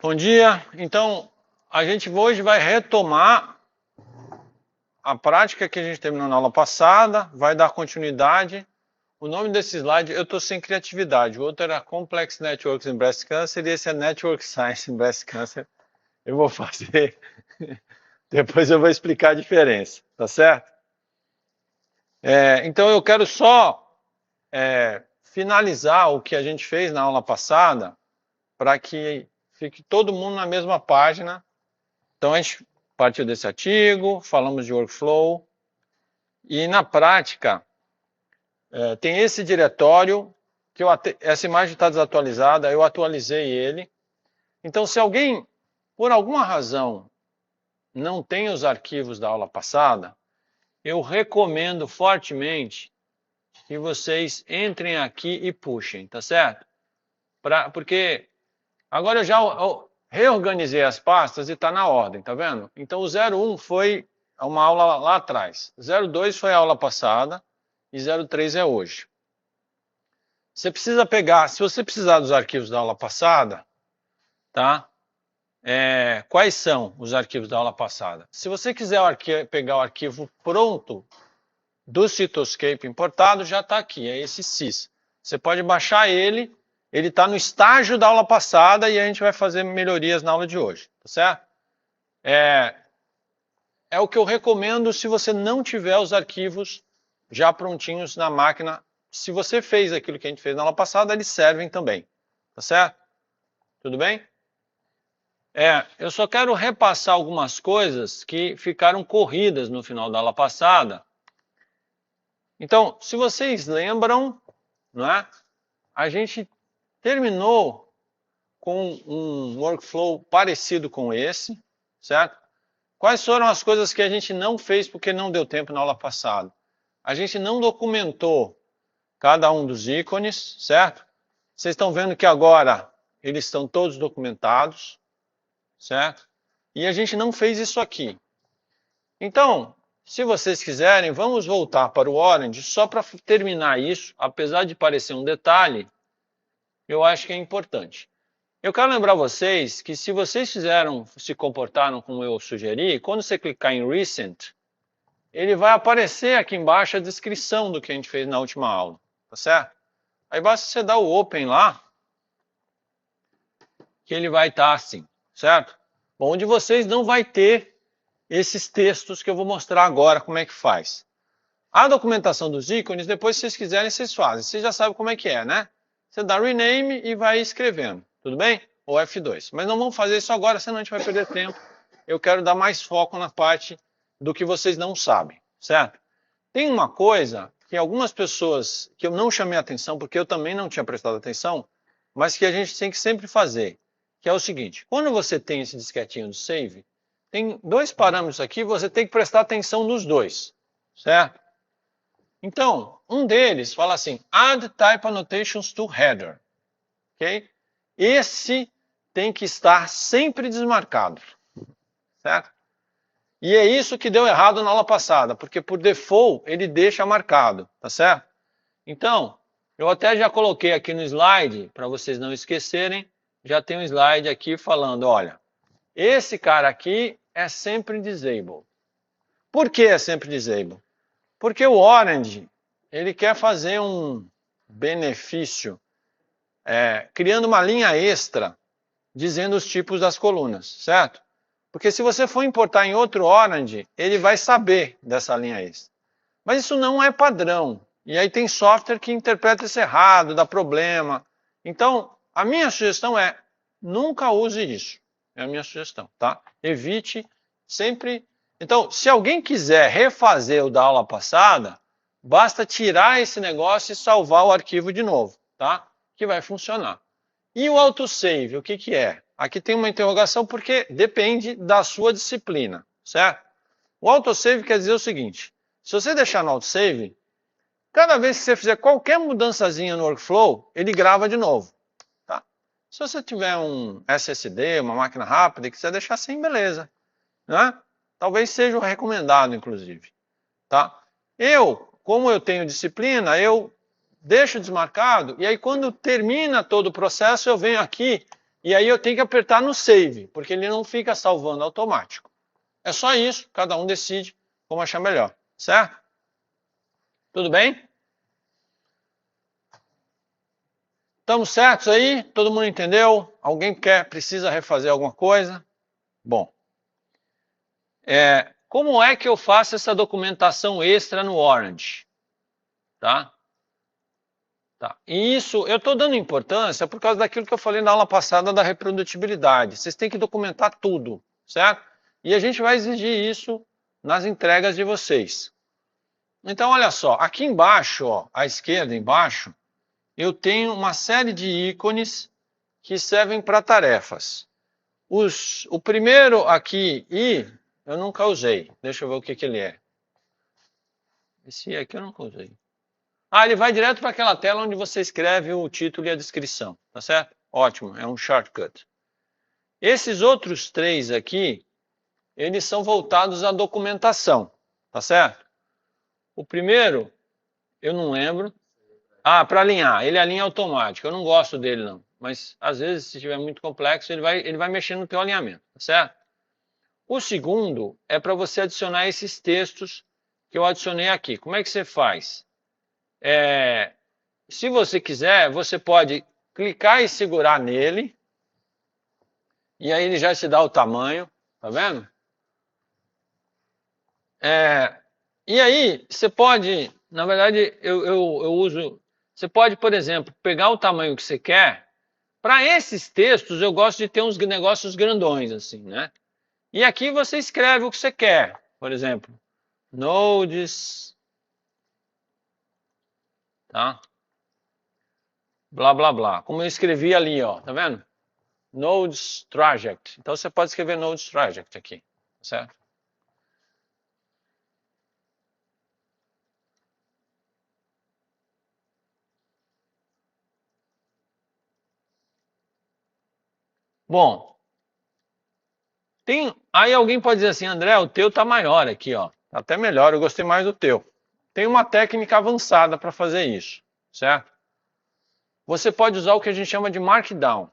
Bom dia. Então, a gente hoje vai retomar a prática que a gente terminou na aula passada, vai dar continuidade. O nome desse slide, eu estou sem criatividade. O outro era Complex Networks in Breast Cancer e esse é Network Science in Breast Cancer. Eu vou fazer, depois eu vou explicar a diferença, tá certo? Então, eu quero só finalizar o que a gente fez na aula passada, para que fique todo mundo na mesma página. Então, a gente partiu desse artigo, falamos de workflow, e na prática, tem esse diretório, que essa imagem está desatualizada, eu atualizei ele. Então, se alguém, por alguma razão, não tem os arquivos da aula passada, eu recomendo fortemente que vocês entrem aqui e puxem, tá certo? Porque agora eu reorganizei as pastas e está na ordem, tá vendo? Então o 01 foi uma aula lá atrás, 02 foi a aula passada e 03 é hoje. Você precisa pegar, se você precisar dos arquivos da aula passada, tá? Quais são os arquivos da aula passada? Se você quiser pegar o arquivo pronto do Cytoscape importado, já está aqui, é esse CIS. Você pode baixar ele está no estágio da aula passada e a gente vai fazer melhorias na aula de hoje, tá certo? É o que eu recomendo se você não tiver os arquivos já prontinhos na máquina. Se você fez aquilo que a gente fez na aula passada, eles servem também, tá certo? Tudo bem? Eu só quero repassar algumas coisas que ficaram corridas no final da aula passada. Então, se vocês lembram, não é? A gente terminou com um workflow parecido com esse, certo? Quais foram as coisas que a gente não fez porque não deu tempo na aula passada? A gente não documentou cada um dos ícones, certo? Vocês estão vendo que agora eles estão todos documentados, certo? E a gente não fez isso aqui. Então, se vocês quiserem, vamos voltar para o Orange só para terminar isso, apesar de parecer um detalhe, eu acho que é importante. Eu quero lembrar vocês que se vocês se comportaram como eu sugeri, quando você clicar em Recent, ele vai aparecer aqui embaixo a descrição do que a gente fez na última aula, tá certo? Aí basta você dar o Open lá, que ele vai estar assim, certo? Bom, onde vocês não vai ter esses textos que eu vou mostrar agora como é que faz. A documentação dos ícones, depois se vocês quiserem, vocês fazem. Vocês já sabem como é que é, né? Você dá Rename e vai escrevendo, tudo bem? Ou F2. Mas não vamos fazer isso agora, senão a gente vai perder tempo. Eu quero dar mais foco na parte do que vocês não sabem, certo? Tem uma coisa que algumas pessoas, que eu não chamei atenção, porque eu também não tinha prestado atenção, mas que a gente tem que sempre fazer, que é o seguinte, quando você tem esse disquetinho do Save, tem dois parâmetros aqui, você tem que prestar atenção nos dois, certo? Então, um deles fala assim, Add Type Annotations to Header, ok? Esse tem que estar sempre desmarcado, certo? E é isso que deu errado na aula passada, porque por default ele deixa marcado, tá certo? Então, eu até já coloquei aqui no slide, para vocês não esquecerem, já tem um slide aqui falando, olha, esse cara aqui é sempre disable. Por que é sempre disable? Porque o Orange, ele quer fazer um benefício, criando uma linha extra, dizendo os tipos das colunas, certo? Porque se você for importar em outro Orange, ele vai saber dessa linha extra. Mas isso não é padrão. E aí tem software que interpreta isso errado, dá problema. Então, a minha sugestão é, nunca use isso. É a minha sugestão, tá? Evite sempre... Então, se alguém quiser refazer o da aula passada, basta tirar esse negócio e salvar o arquivo de novo, tá? Que vai funcionar. E o autosave, o que que é? Aqui tem uma interrogação porque depende da sua disciplina, certo? O autosave quer dizer o seguinte, se você deixar no autosave, cada vez que você fizer qualquer mudançazinha no workflow, ele grava de novo, tá? Se você tiver um SSD, uma máquina rápida e quiser deixar assim, beleza, né? Talvez seja o recomendado, inclusive, tá? Como eu tenho disciplina, eu deixo desmarcado e aí quando termina todo o processo eu venho aqui e aí eu tenho que apertar no Save, porque ele não fica salvando automático. É só isso, cada um decide como achar melhor, certo? Tudo bem? Estamos certos aí? Todo mundo entendeu? Alguém precisa refazer alguma coisa? Bom, como é que eu faço essa documentação extra no Orange? Tá? E isso, eu estou dando importância por causa daquilo que eu falei na aula passada da reprodutibilidade. Vocês têm que documentar tudo, certo? E a gente vai exigir isso nas entregas de vocês. Então, olha só, aqui embaixo, ó, à esquerda embaixo, eu tenho uma série de ícones que servem para tarefas. O primeiro aqui, I, eu nunca usei. Deixa eu ver o que ele é. Esse aqui eu nunca usei. Ele vai direto para aquela tela onde você escreve o título e a descrição, tá certo? Ótimo, é um shortcut. Esses outros três aqui, eles são voltados à documentação, tá certo? O primeiro, eu não lembro. Para alinhar, ele alinha automático, eu não gosto dele não. Mas, às vezes, se estiver muito complexo, ele vai mexer no teu alinhamento, tá certo? O segundo é para você adicionar esses textos que eu adicionei aqui. Como é que você faz? Se você quiser, você pode clicar e segurar nele, e aí ele já te dá o tamanho, tá vendo? E aí, você pode, na verdade, eu uso, você pode, por exemplo, pegar o tamanho que você quer. Para esses textos, eu gosto de ter uns negócios grandões, assim, né? E aqui você escreve o que você quer. Por exemplo, nodes, tá? Blá, blá, blá. Como eu escrevi ali, ó, tá vendo? Nodes Traject. Então, você pode escrever Nodes Traject aqui, certo? Bom, aí alguém pode dizer assim, André, o teu tá maior aqui, ó. Tá até melhor, eu gostei mais do teu. Tem uma técnica avançada para fazer isso, certo? Você pode usar o que a gente chama de Markdown.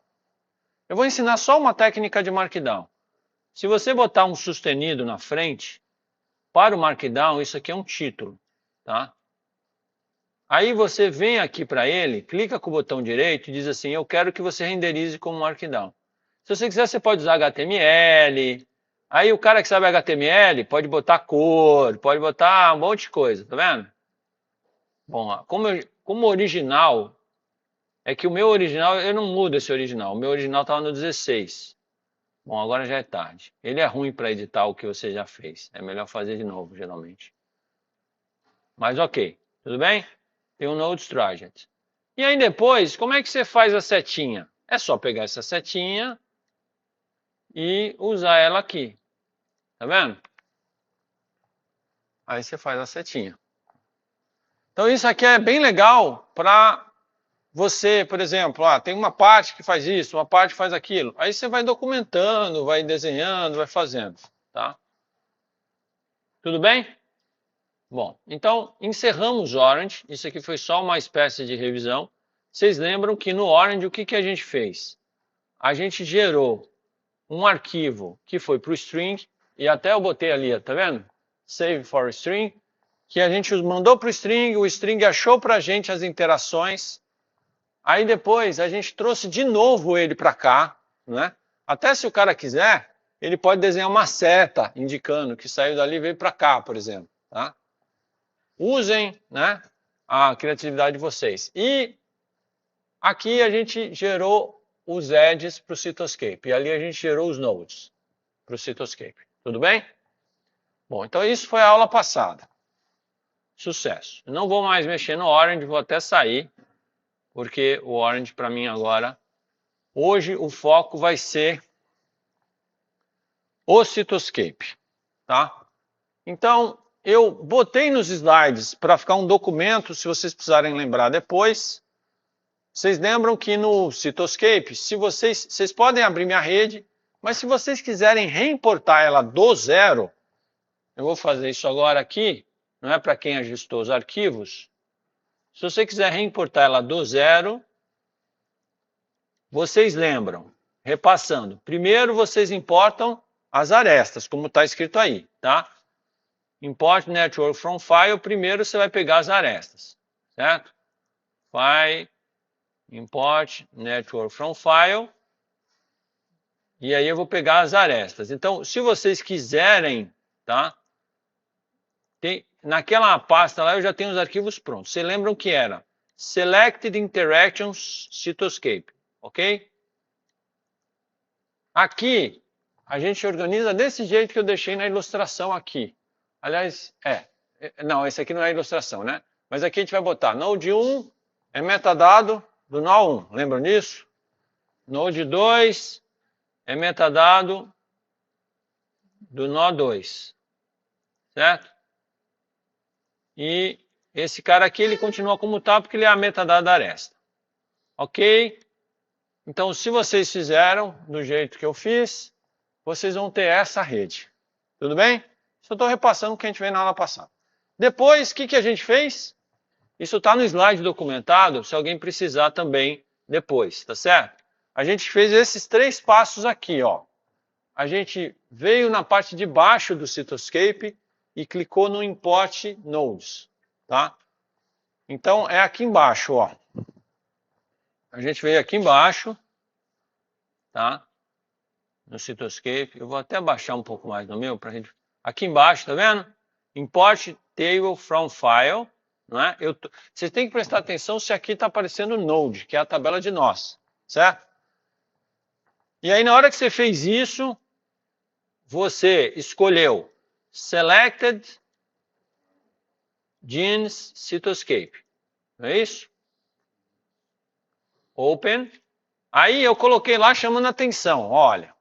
Eu vou ensinar só uma técnica de Markdown. Se você botar um sustenido na frente, para o Markdown, isso aqui é um título, tá? Aí você vem aqui para ele, clica com o botão direito e diz assim, eu quero que você renderize como Markdown. Se você quiser, você pode usar HTML. Aí o cara que sabe HTML pode botar cor, pode botar um monte de coisa, tá vendo? Bom, como original, é que o meu original, eu não mudo esse original. O meu original estava no 16. Bom, agora já é tarde. Ele é ruim para editar o que você já fez. É melhor fazer de novo, geralmente. Mas ok, tudo bem? Tem um Nodes Traject. E aí depois, como é que você faz a setinha? É só pegar essa setinha e usar ela aqui. Tá vendo? Aí você faz a setinha. Então isso aqui é bem legal para você, por exemplo, tem uma parte que faz isso, uma parte que faz aquilo. Aí você vai documentando, vai desenhando, vai fazendo, tá? Tudo bem? Bom, então encerramos Orange. Isso aqui foi só uma espécie de revisão. Vocês lembram que no Orange o que a gente fez? A gente gerou um arquivo que foi para o string, e até eu botei ali, tá vendo? Save for string, que a gente mandou para o string achou para a gente as interações. Aí depois a gente trouxe de novo ele para cá, né? Até se o cara quiser, ele pode desenhar uma seta indicando que saiu dali e veio para cá, por exemplo, tá? Usem, né, a criatividade de vocês. E aqui a gente gerou os edges para o Cytoscape. E ali a gente gerou os nodes para o Cytoscape. Tudo bem? Bom, então isso foi a aula passada. Sucesso. Não vou mais mexer no Orange, vou até sair, porque o Orange para mim agora, hoje o foco vai ser o Cytoscape, tá? Então, eu botei nos slides para ficar um documento, se vocês precisarem lembrar depois. Vocês lembram que no Cytoscape, se vocês podem abrir minha rede, mas se vocês quiserem reimportar ela do zero, eu vou fazer isso agora aqui, não é para quem ajustou os arquivos. Se você quiser reimportar ela do zero, vocês lembram Repassando. Primeiro vocês importam as arestas, como está escrito aí, tá? Import network from file, primeiro você vai pegar as arestas, certo? File, import network from file, e aí eu vou pegar as arestas. Então, se vocês quiserem, tá? Naquela pasta lá eu já tenho os arquivos prontos. Vocês lembram que era Selected Interactions Cytoscape, ok? Aqui, a gente organiza desse jeito que eu deixei na ilustração aqui. Aliás, não, esse aqui não é ilustração, né? Mas aqui a gente vai botar Node 1 é metadado do nó 1, lembram disso? Node 2 é metadado do nó 2, certo? E esse cara aqui, ele continua como está, porque ele é a metadada da aresta. Ok? Então, se vocês fizeram do jeito que eu fiz, vocês vão ter essa rede. Tudo bem? Só estou repassando o que a gente fez na aula passada. Depois, o que a gente fez? Isso está no slide documentado, se alguém precisar também depois, tá certo? A gente fez esses 3 passos aqui, ó. A gente veio na parte de baixo do Cytoscape e clicou no Import Nodes, tá? Então, é aqui embaixo, ó. A gente veio aqui embaixo, tá? No Cytoscape. Eu vou até baixar um pouco mais no meu pra gente. Aqui embaixo, tá vendo? Import Table from File, não é? Vocês têm que prestar atenção se aqui está aparecendo Node, que é a tabela de nós, certo? E aí, na hora que você fez isso, você escolheu Selected Genes Cytoscape, não é isso? Open. Aí eu coloquei lá chamando a atenção, olha,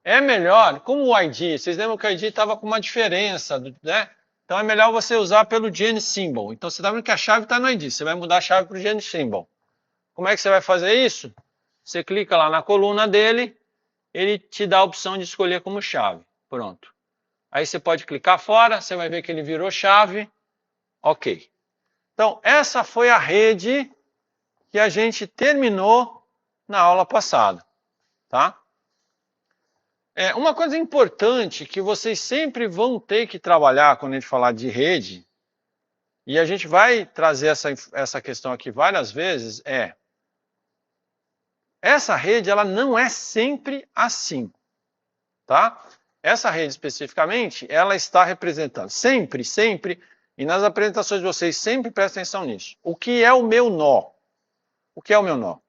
é melhor, como o ID, vocês lembram que o ID estava com uma diferença, né? Então é melhor você usar pelo Gene Symbol. Então você está vendo que a chave está no ID, você vai mudar a chave para o Gene Symbol. Como é que você vai fazer isso? Você clica lá na coluna dele, ele te dá a opção de escolher como chave. Pronto. Aí você pode clicar fora, você vai ver que ele virou chave. Ok. Então essa foi a rede que a gente terminou na aula passada, tá? Uma coisa importante que vocês sempre vão ter que trabalhar quando a gente falar de rede, e a gente vai trazer essa questão aqui várias vezes, essa rede ela não é sempre assim, tá? Essa rede especificamente, ela está representando sempre, e nas apresentações de vocês sempre prestem atenção nisso. O que é o meu nó? O que é o meu nó?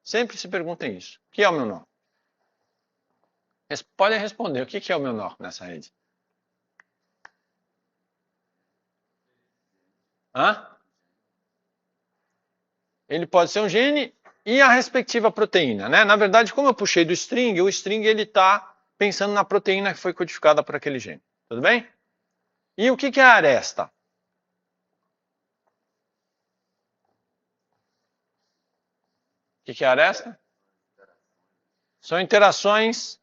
Sempre se perguntem isso. O que é o meu nó? Podem responder. O que é o meu nó nessa rede? Hã? Ele pode ser um gene e a respectiva proteína, né? Na verdade, como eu puxei do string, o string ele está pensando na proteína que foi codificada por aquele gene. Tudo bem? E o que é a aresta? O que é a aresta? São interações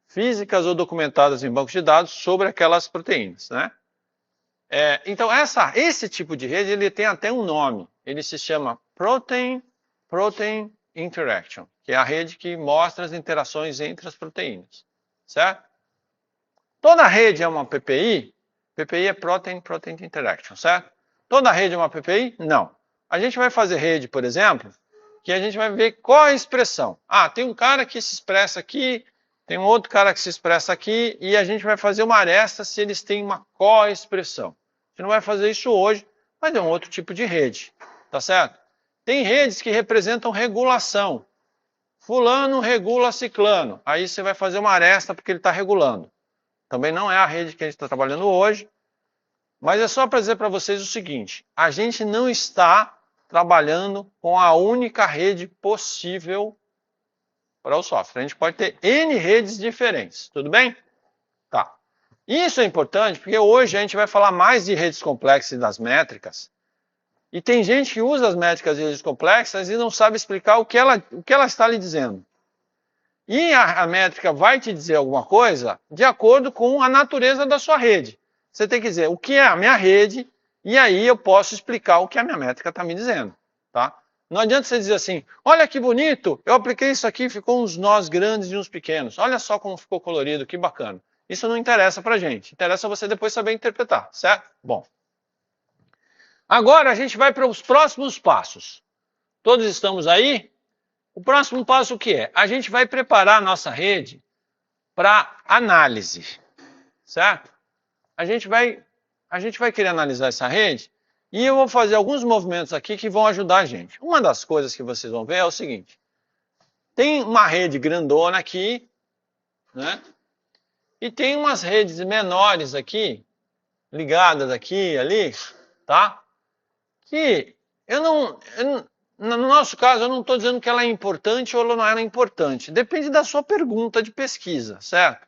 físicas ou documentadas em bancos de dados sobre aquelas proteínas, né? Então, esse tipo de rede, ele tem até um nome. Ele se chama Protein Interaction, que é a rede que mostra as interações entre as proteínas, certo? Toda rede é uma PPI. PPI é Protein Interaction, certo? Toda rede é uma PPI? Não. A gente vai fazer rede, por exemplo, que a gente vai ver qual é a expressão. Tem um cara que se expressa aqui, tem um outro cara que se expressa aqui, e a gente vai fazer uma aresta se eles têm uma co-expressão. A gente não vai fazer isso hoje, mas é um outro tipo de rede, tá certo? Tem redes que representam regulação. Fulano regula ciclano. Aí você vai fazer uma aresta porque ele está regulando. Também não é a rede que a gente está trabalhando hoje, mas é só para dizer para vocês o seguinte, a gente não está trabalhando com a única rede possível para o software. A gente pode ter N redes diferentes, tudo bem? Tá. Isso é importante porque hoje a gente vai falar mais de redes complexas e das métricas. E tem gente que usa as métricas de redes complexas e não sabe explicar o que ela está lhe dizendo. E a métrica vai te dizer alguma coisa de acordo com a natureza da sua rede. Você tem que dizer o que é a minha rede e aí eu posso explicar o que a minha métrica está me dizendo. Tá? Não adianta você dizer assim, olha que bonito, eu apliquei isso aqui, ficou uns nós grandes e uns pequenos. Olha só como ficou colorido, que bacana. Isso não interessa pra gente. Interessa você depois saber interpretar, certo? Bom. Agora a gente vai para os próximos passos. Todos estamos aí? O próximo passo o que é? A gente vai preparar a nossa rede para análise, certo? A gente vai querer analisar essa rede e eu vou fazer alguns movimentos aqui que vão ajudar a gente. Uma das coisas que vocês vão ver é o seguinte. Tem uma rede grandona aqui, né? E tem umas redes menores aqui, ligadas aqui e ali, tá? Que no nosso caso, eu não estou dizendo que ela é importante ou ela não é importante. Depende da sua pergunta de pesquisa, certo?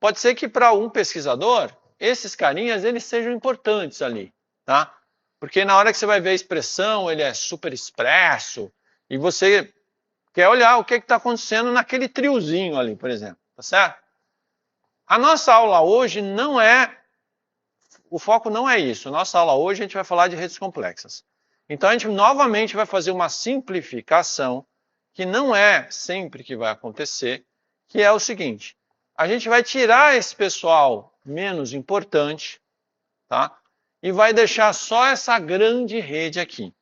Pode ser que para um pesquisador, esses carinhas, eles sejam importantes ali, tá? Porque na hora que você vai ver a expressão, ele é super expresso, e você quer olhar o que está acontecendo naquele triozinho ali, por exemplo, tá certo? A nossa aula hoje não é, o foco não é isso. Nossa aula hoje a gente vai falar de redes complexas. Então a gente novamente vai fazer uma simplificação, que não é sempre que vai acontecer, que é o seguinte, a gente vai tirar esse pessoal menos importante, tá? E vai deixar só essa grande rede aqui,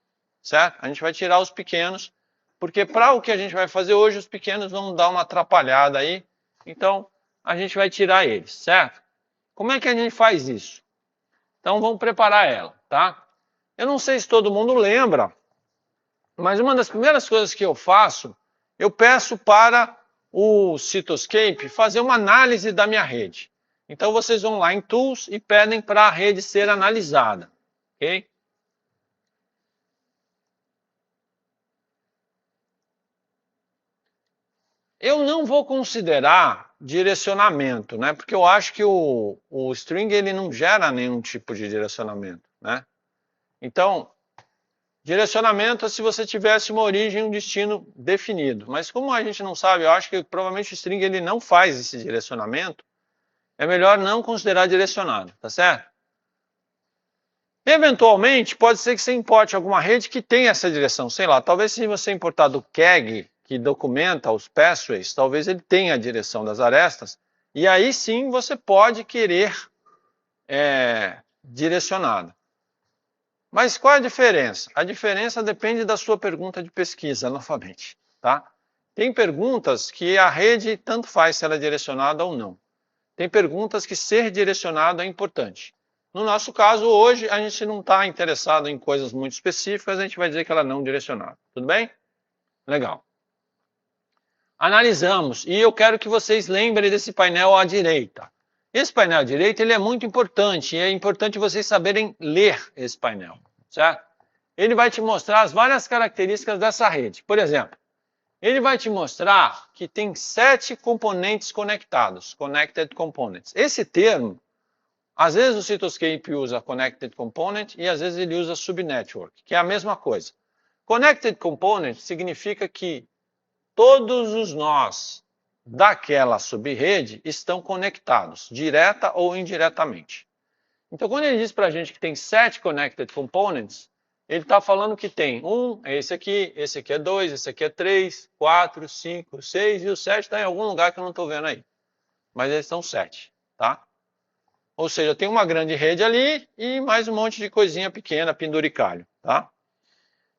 certo? A gente vai tirar os pequenos, porque para o que a gente vai fazer hoje, os pequenos vão dar uma atrapalhada aí, então a gente vai tirar eles, certo? Como é que a gente faz isso? Então vamos preparar ela, tá? Eu não sei se todo mundo lembra, mas uma das primeiras coisas que eu faço, eu peço para o Cytoscape fazer uma análise da minha rede. Então vocês vão lá em Tools e pedem para a rede ser analisada, ok? Eu não vou considerar direcionamento, né? Porque eu acho que o string ele não gera nenhum tipo de direcionamento, né? Então, direcionamento é se você tivesse uma origem e um destino definido. Mas como a gente não sabe, eu acho que provavelmente o string ele não faz esse direcionamento, é melhor não considerar direcionado, tá certo? Eventualmente, pode ser que você importe alguma rede que tenha essa direção. Sei lá, talvez se você importar do KEGG, que documenta os pathways, talvez ele tenha a direção das arestas, e aí sim você pode querer direcionado. Mas qual é a diferença? A diferença depende da sua pergunta de pesquisa, novamente, tá? Tem perguntas que a rede tanto faz se ela é direcionada ou não. Tem perguntas que ser direcionado é importante. No nosso caso, hoje, a gente não está interessado em coisas muito específicas, a gente vai dizer que ela não é direcionada. Tudo bem? Legal. Analisamos, e eu quero que vocês lembrem desse painel à direita. Esse painel à direita ele é muito importante, e é importante vocês saberem ler esse painel, certo? Ele vai te mostrar as várias características dessa rede. Por exemplo, ele vai te mostrar que tem 7 componentes conectados, Connected Components. Esse termo, às vezes o Cytoscape usa Connected Component e às vezes ele usa Subnetwork, que é a mesma coisa. Connected Component significa que todos os nós daquela subrede estão conectados, direta ou indiretamente. Então, quando ele diz para a gente que tem 7 Connected Components, ele está falando que tem esse aqui é 2, esse aqui é 3, 4, 5, 6 e o 7 está em algum lugar que eu não estou vendo aí. Mas eles são 7, tá? Ou seja, tem uma grande rede ali e mais um monte de coisinha pequena, penduricalho, tá?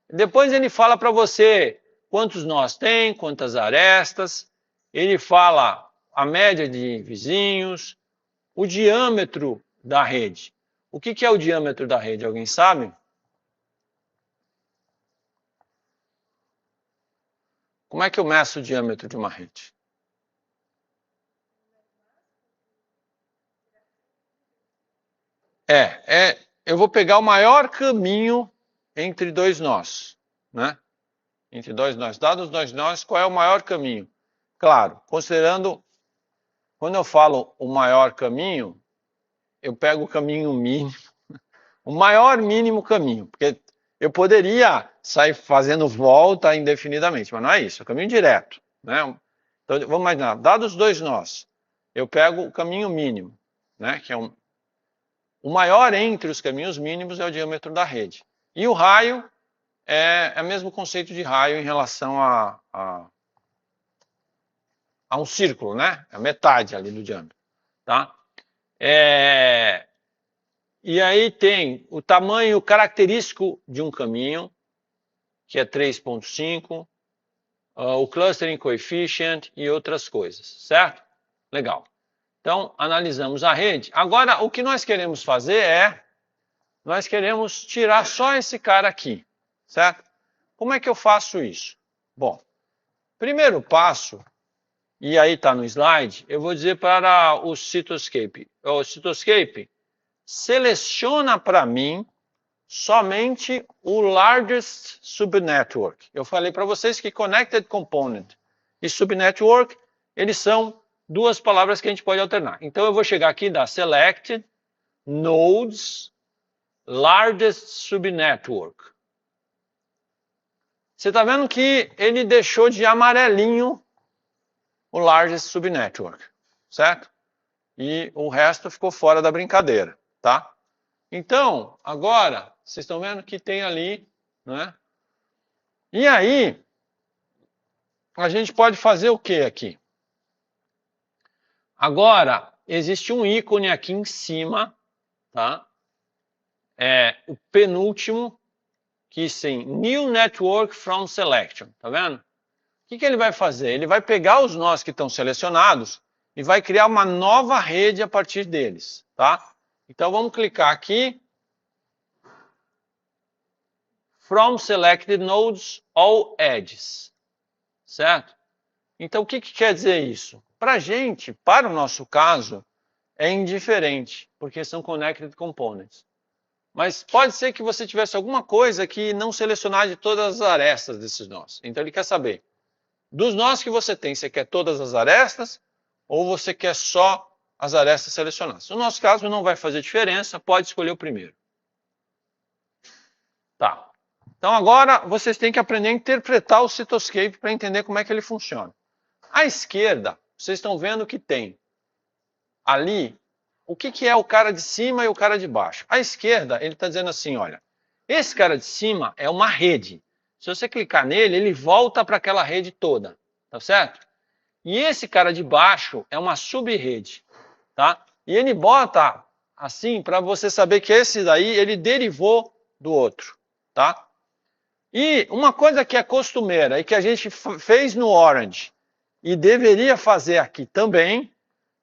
Depois ele fala para você quantos nós tem, quantas arestas, ele fala a média de vizinhos, o diâmetro da rede. O que é o diâmetro da rede? Alguém sabe? Como é que eu meço o diâmetro de uma rede? Eu vou pegar o maior caminho entre dois nós, né? Entre dois nós. Dados dois nós, qual é o maior caminho? Claro, considerando, quando eu falo o maior caminho, eu pego o caminho mínimo, o maior mínimo caminho, porque eu poderia sair fazendo volta indefinidamente, mas não é isso, é o caminho direto, né? Então, vamos imaginar, dados dois nós, eu pego o caminho mínimo, né? Que é o maior entre os caminhos mínimos é o diâmetro da rede. E o raio é o mesmo conceito de raio em relação a um círculo, né? A metade ali do diâmetro, tá? E aí tem o tamanho característico de um caminho, que é 3,5, o clustering coefficient e outras coisas, certo? Legal. Então, analisamos a rede. Agora, o que nós queremos fazer nós queremos tirar só esse cara aqui, certo? Como é que eu faço isso? Bom, primeiro passo, e aí está no slide, eu vou dizer para o Cytoscape. O Cytoscape, seleciona para mim somente o largest subnetwork. Eu falei para vocês que connected component e subnetwork, eles são duas palavras que a gente pode alternar. Então eu vou chegar aqui e dar select nodes largest subnetwork. Você está vendo que ele deixou de amarelinho o largest subnetwork, certo? E o resto ficou fora da brincadeira, tá? Então, agora, vocês estão vendo que tem ali, né? E aí, a gente pode fazer o que aqui? Agora, existe um ícone aqui em cima, tá? É o penúltimo, que sim, New Network from Selection, tá vendo? O que ele vai fazer? Ele vai pegar os nós que estão selecionados e vai criar uma nova rede a partir deles, tá? Então, vamos clicar aqui. From Selected Nodes All Edges, certo? Então, o que quer dizer isso? Para a gente, para o nosso caso, é indiferente, porque são Connected Components. Mas pode ser que você tivesse alguma coisa que não selecionar de todas as arestas desses nós. Então, ele quer saber, dos nós que você tem, você quer todas as arestas ou você quer só as arestas selecionadas? No nosso caso, não vai fazer diferença, pode escolher o primeiro. Tá. Então agora vocês têm que aprender a interpretar o Cytoscape para entender como é que ele funciona. À esquerda, vocês estão vendo que tem ali o que é o cara de cima e o cara de baixo. À esquerda, ele está dizendo assim, olha, esse cara de cima é uma rede. Se você clicar nele, ele volta para aquela rede toda, tá certo? E esse cara de baixo é uma subrede, tá? E ele bota assim para você saber que esse daí, ele derivou do outro, tá? E uma coisa que é costumeira e que a gente fez no Orange e deveria fazer aqui também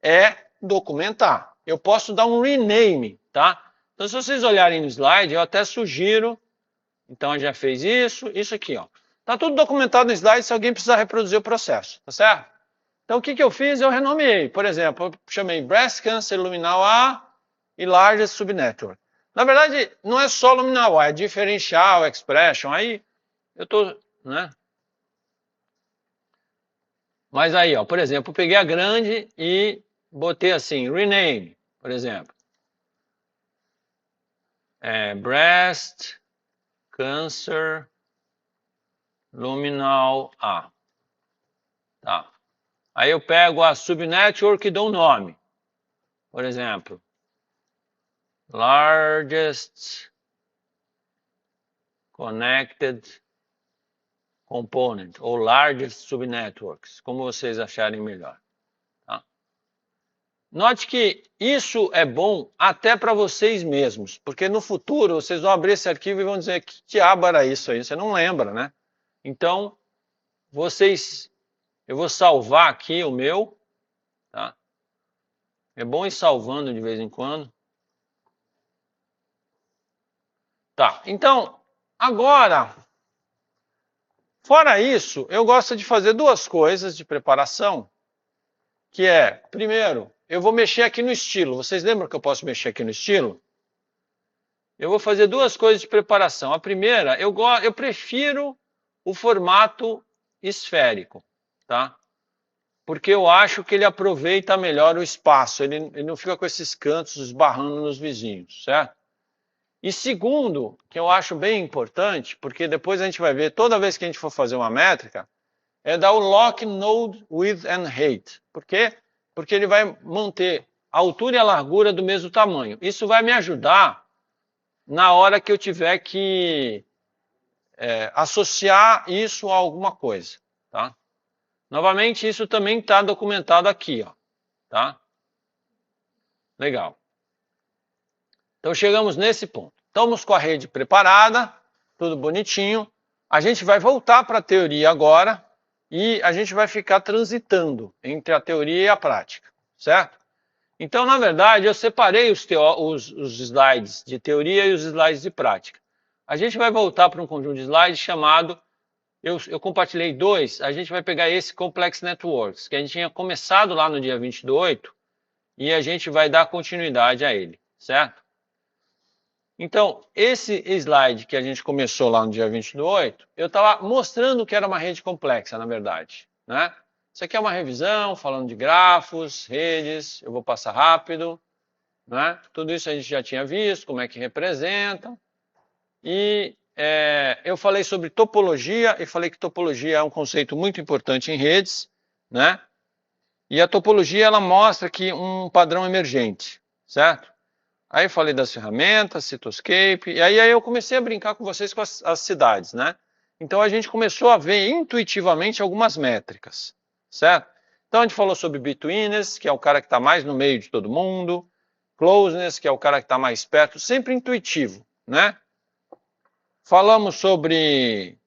é documentar. Eu posso dar um rename, tá? Então, se vocês olharem no slide, eu até sugiro. Então, já fez isso aqui, ó. Tá tudo documentado no slide se alguém precisar reproduzir o processo, tá certo? Então, o que eu fiz? Eu renomeei. Por exemplo, eu chamei Breast Cancer Luminal A e Largest Subnetwork. Na verdade, não é só luminal A, é diferencial, expression, aí eu tô, né? Mas aí, ó, por exemplo, eu peguei a grande e botei assim, rename, por exemplo. Breast Cancer Luminal A. Tá. Aí eu pego a subnetwork e dou um nome. Por exemplo, Largest Connected Component, ou Largest Subnetworks, como vocês acharem melhor. Tá? Note que isso é bom até para vocês mesmos, porque no futuro vocês vão abrir esse arquivo e vão dizer que diabo era isso aí, você não lembra, né? Então, eu vou salvar aqui o meu, tá? É bom ir salvando de vez em quando. Tá, então, agora, fora isso, eu gosto de fazer duas coisas de preparação, que é, primeiro, eu vou mexer aqui no estilo. Vocês lembram que eu posso mexer aqui no estilo? Eu vou fazer duas coisas de preparação. A primeira, eu prefiro o formato esférico, tá? Porque eu acho que ele aproveita melhor o espaço, ele não fica com esses cantos esbarrando nos vizinhos, certo? E segundo, que eu acho bem importante, porque depois a gente vai ver, toda vez que a gente for fazer uma métrica, é dar o lock node width and height. Por quê? Porque ele vai manter a altura e a largura do mesmo tamanho. Isso vai me ajudar na hora que eu tiver que associar isso a alguma coisa, tá? Novamente, isso também está documentado aqui, ó, tá? Legal. Então chegamos nesse ponto. Estamos com a rede preparada, tudo bonitinho. A gente vai voltar para a teoria agora e a gente vai ficar transitando entre a teoria e a prática, certo? Então, na verdade, eu separei os slides de teoria e os slides de prática. A gente vai voltar para um conjunto de slides chamado, eu compartilhei dois, a gente vai pegar esse Complex Networks, que a gente tinha começado lá no dia 20 do 8, e a gente vai dar continuidade a ele, certo? Então, esse slide que a gente começou lá no dia 20 do 8, eu estava mostrando que era uma rede complexa, na verdade, né? Isso aqui é uma revisão, falando de grafos, redes, eu vou passar rápido, né? Tudo isso a gente já tinha visto, como é que representa. E eu falei sobre topologia e falei que topologia é um conceito muito importante em redes, né? E a topologia, ela mostra que um padrão emergente, certo? Aí eu falei das ferramentas, Cytoscape, e aí eu comecei a brincar com vocês com as cidades, né? Então a gente começou a ver intuitivamente algumas métricas, certo? Então a gente falou sobre Betweenness, que é o cara que está mais no meio de todo mundo, Closeness, que é o cara que está mais perto, sempre intuitivo, né? Falamos sobre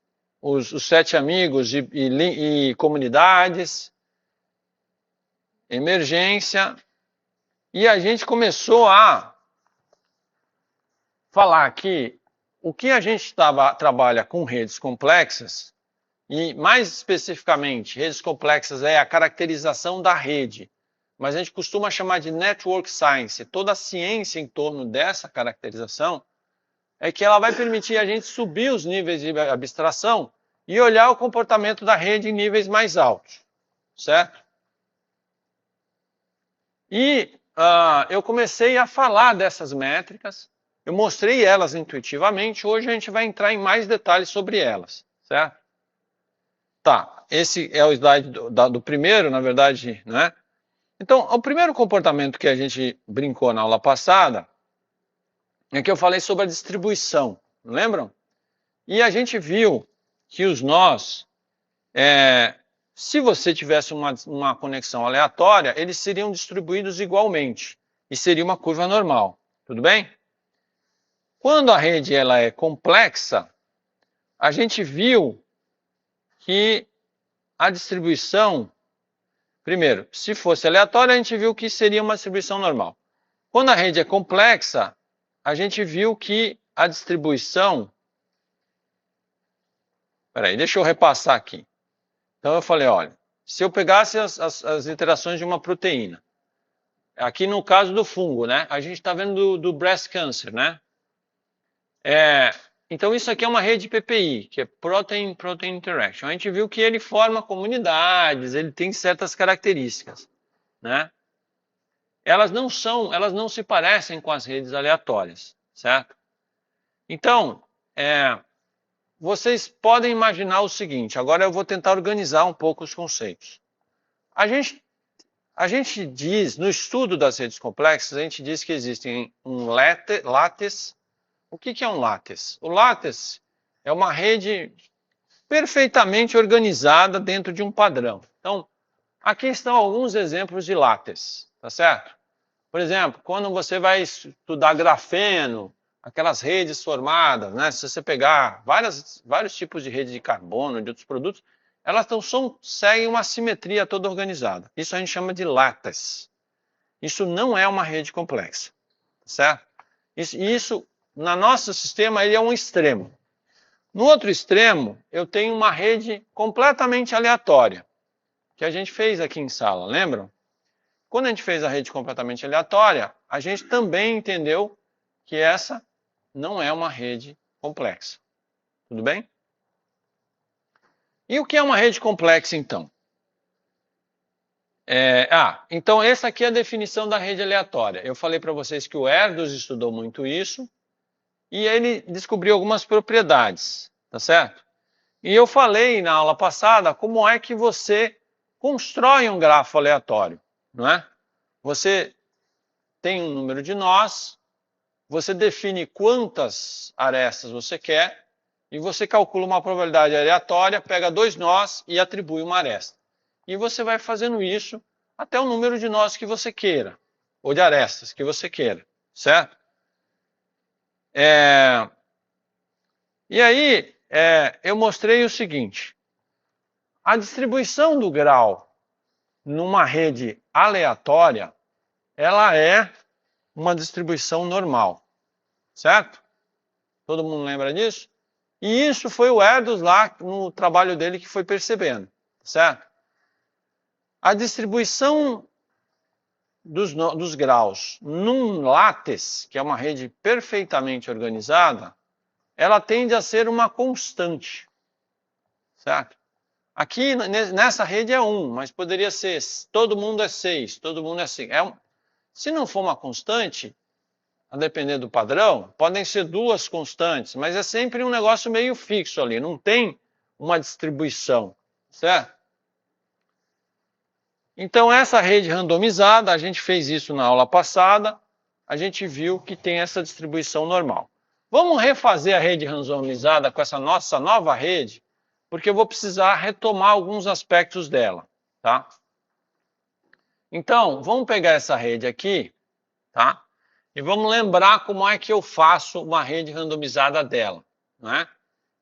os 7 amigos e comunidades, emergência, e a gente começou a falar que o que a gente trabalha com redes complexas, e mais especificamente, redes complexas é a caracterização da rede, mas a gente costuma chamar de network science, toda a ciência em torno dessa caracterização, é que ela vai permitir a gente subir os níveis de abstração e olhar o comportamento da rede em níveis mais altos, certo? E eu comecei a falar dessas métricas, eu mostrei elas intuitivamente, hoje a gente vai entrar em mais detalhes sobre elas, certo? Tá, esse é o slide do primeiro, na verdade, né? Então, o primeiro comportamento que a gente brincou na aula passada é que eu falei sobre a distribuição, lembram? E a gente viu que os nós, se você tivesse uma conexão aleatória, eles seriam distribuídos igualmente, e seria uma curva normal, tudo bem? Quando a rede ela é complexa, a gente viu que a distribuição, primeiro, se fosse aleatória, a gente viu que seria uma distribuição normal. Quando a rede é complexa, a gente viu que a distribuição... Peraí, deixa eu repassar aqui. Então eu falei, olha, se eu pegasse as interações de uma proteína, aqui no caso do fungo, né? A gente está vendo do breast cancer, né? Então isso aqui é uma rede PPI, que é Protein-Protein Interaction. A gente viu que ele forma comunidades, ele tem certas características, né? Elas não se parecem com as redes aleatórias, certo? Então, vocês podem imaginar o seguinte, agora eu vou tentar organizar um pouco os conceitos. A gente diz, no estudo das redes complexas, a gente diz que existem um lattice. O que é um lattice? O lattice é uma rede perfeitamente organizada dentro de um padrão. Então, aqui estão alguns exemplos de lattice, tá certo? Por exemplo, quando você vai estudar grafeno, aquelas redes formadas, né? Se você pegar vários tipos de rede de carbono, de outros produtos, elas seguem uma simetria toda organizada. Isso a gente chama de lattice. Isso não é uma rede complexa, certo? Isso no nosso sistema, ele é um extremo. No outro extremo, eu tenho uma rede completamente aleatória, que a gente fez aqui em sala, lembram? Quando a gente fez a rede completamente aleatória, a gente também entendeu que essa não é uma rede complexa. Tudo bem? E o que é uma rede complexa, então? Então essa aqui é a definição da rede aleatória. Eu falei para vocês que o Erdős estudou muito isso, e ele descobriu algumas propriedades, tá certo? E eu falei na aula passada como é que você constrói um grafo aleatório, não é? Você tem um número de nós, você define quantas arestas você quer, e você calcula uma probabilidade aleatória, pega 2 nós e atribui uma aresta. E você vai fazendo isso até o número de nós que você queira, ou de arestas que você queira, certo? E aí, eu mostrei o seguinte, a distribuição do grau numa rede aleatória, ela é uma distribuição normal, certo? Todo mundo lembra disso? E isso foi o Erdős lá no trabalho dele que foi percebendo, certo? A distribuição dos graus num lattice, que é uma rede perfeitamente organizada, ela tende a ser uma constante, certo? Aqui nessa rede é 1, mas poderia ser todo mundo é 6, todo mundo é 5. Se não for uma constante, a depender do padrão, podem ser 2 constantes, mas é sempre um negócio meio fixo ali, não tem uma distribuição, certo? Então essa rede randomizada, a gente fez isso na aula passada, a gente viu que tem essa distribuição normal. Vamos refazer a rede randomizada com essa nossa nova rede, porque eu vou precisar retomar alguns aspectos dela, tá? Então, vamos pegar essa rede aqui, tá? E vamos lembrar como é que eu faço uma rede randomizada dela, né?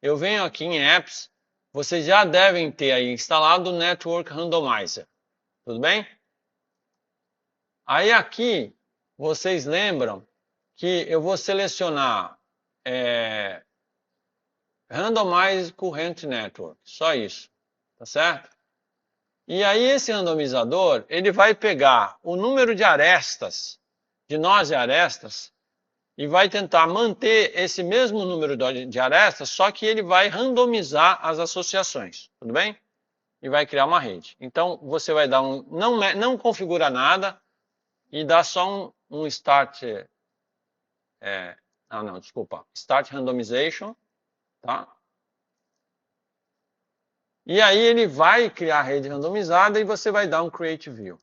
Eu venho aqui em Apps, vocês já devem ter aí instalado o Network Randomizer, tudo bem? Aí aqui, vocês lembram que eu vou selecionar Randomize Current Network, só isso, tá certo? E aí esse randomizador, ele vai pegar o número de arestas, de nós e arestas, e vai tentar manter esse mesmo número de arestas, só que ele vai randomizar as associações, tudo bem? E vai criar uma rede. Então, você vai dar não configura nada e dá só um start, start randomization, tá? E aí ele vai criar a rede randomizada e você vai dar um create view.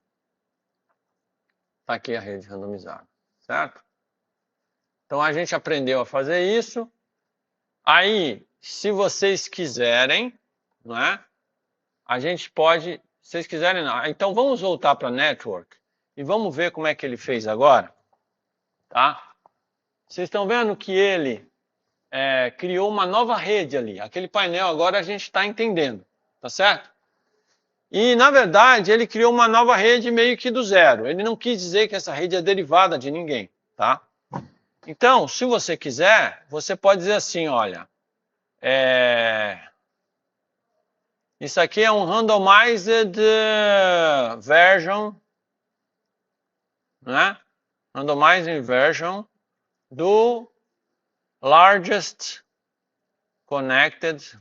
Tá aqui a rede randomizada, certo? Então a gente aprendeu a fazer isso. Aí, se vocês quiserem, não é? A gente pode, se vocês quiserem, não. Então vamos voltar para Network e vamos ver como é que ele fez agora, tá? Vocês estão vendo que ele criou uma nova rede ali. Aquele painel agora a gente está entendendo, tá certo? E, na verdade, ele criou uma nova rede meio que do zero. Ele não quis dizer que essa rede é derivada de ninguém, tá? Então, se você quiser, você pode dizer assim, olha, isso aqui é um randomized version, né? Randomized version do largest connected,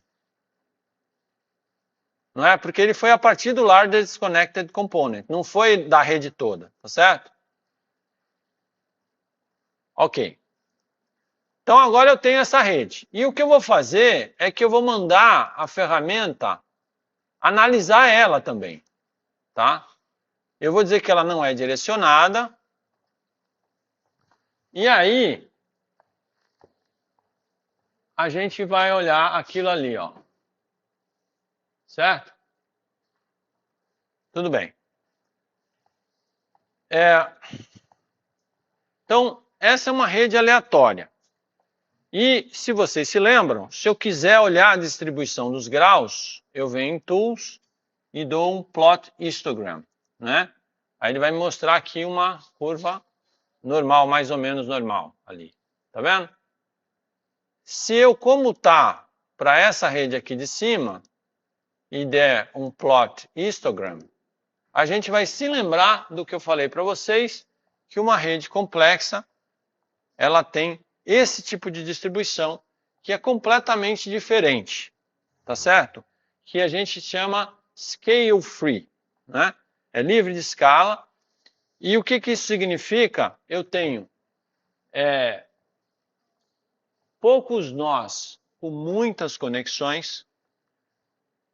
não é? Porque ele foi a partir do largest connected component, não foi da rede toda, tá certo? Ok. Então agora eu tenho essa rede. E o que eu vou fazer é que eu vou mandar a ferramenta analisar ela também, tá? Eu vou dizer que ela não é direcionada. E aí a gente vai olhar aquilo ali, ó. Certo? Tudo bem. Então, essa é uma rede aleatória. E, se vocês se lembram, se eu quiser olhar a distribuição dos graus, eu venho em Tools e dou um Plot Histogram, né? Aí ele vai me mostrar aqui uma curva normal, mais ou menos normal ali. Tá vendo? Se eu comutar para essa rede aqui de cima e der um Plot Histogram, a gente vai se lembrar do que eu falei para vocês, que uma rede complexa, ela tem esse tipo de distribuição, que é completamente diferente, tá certo? Que a gente chama scale free, né? É livre de escala. E o que isso significa? Eu tenho poucos nós com muitas conexões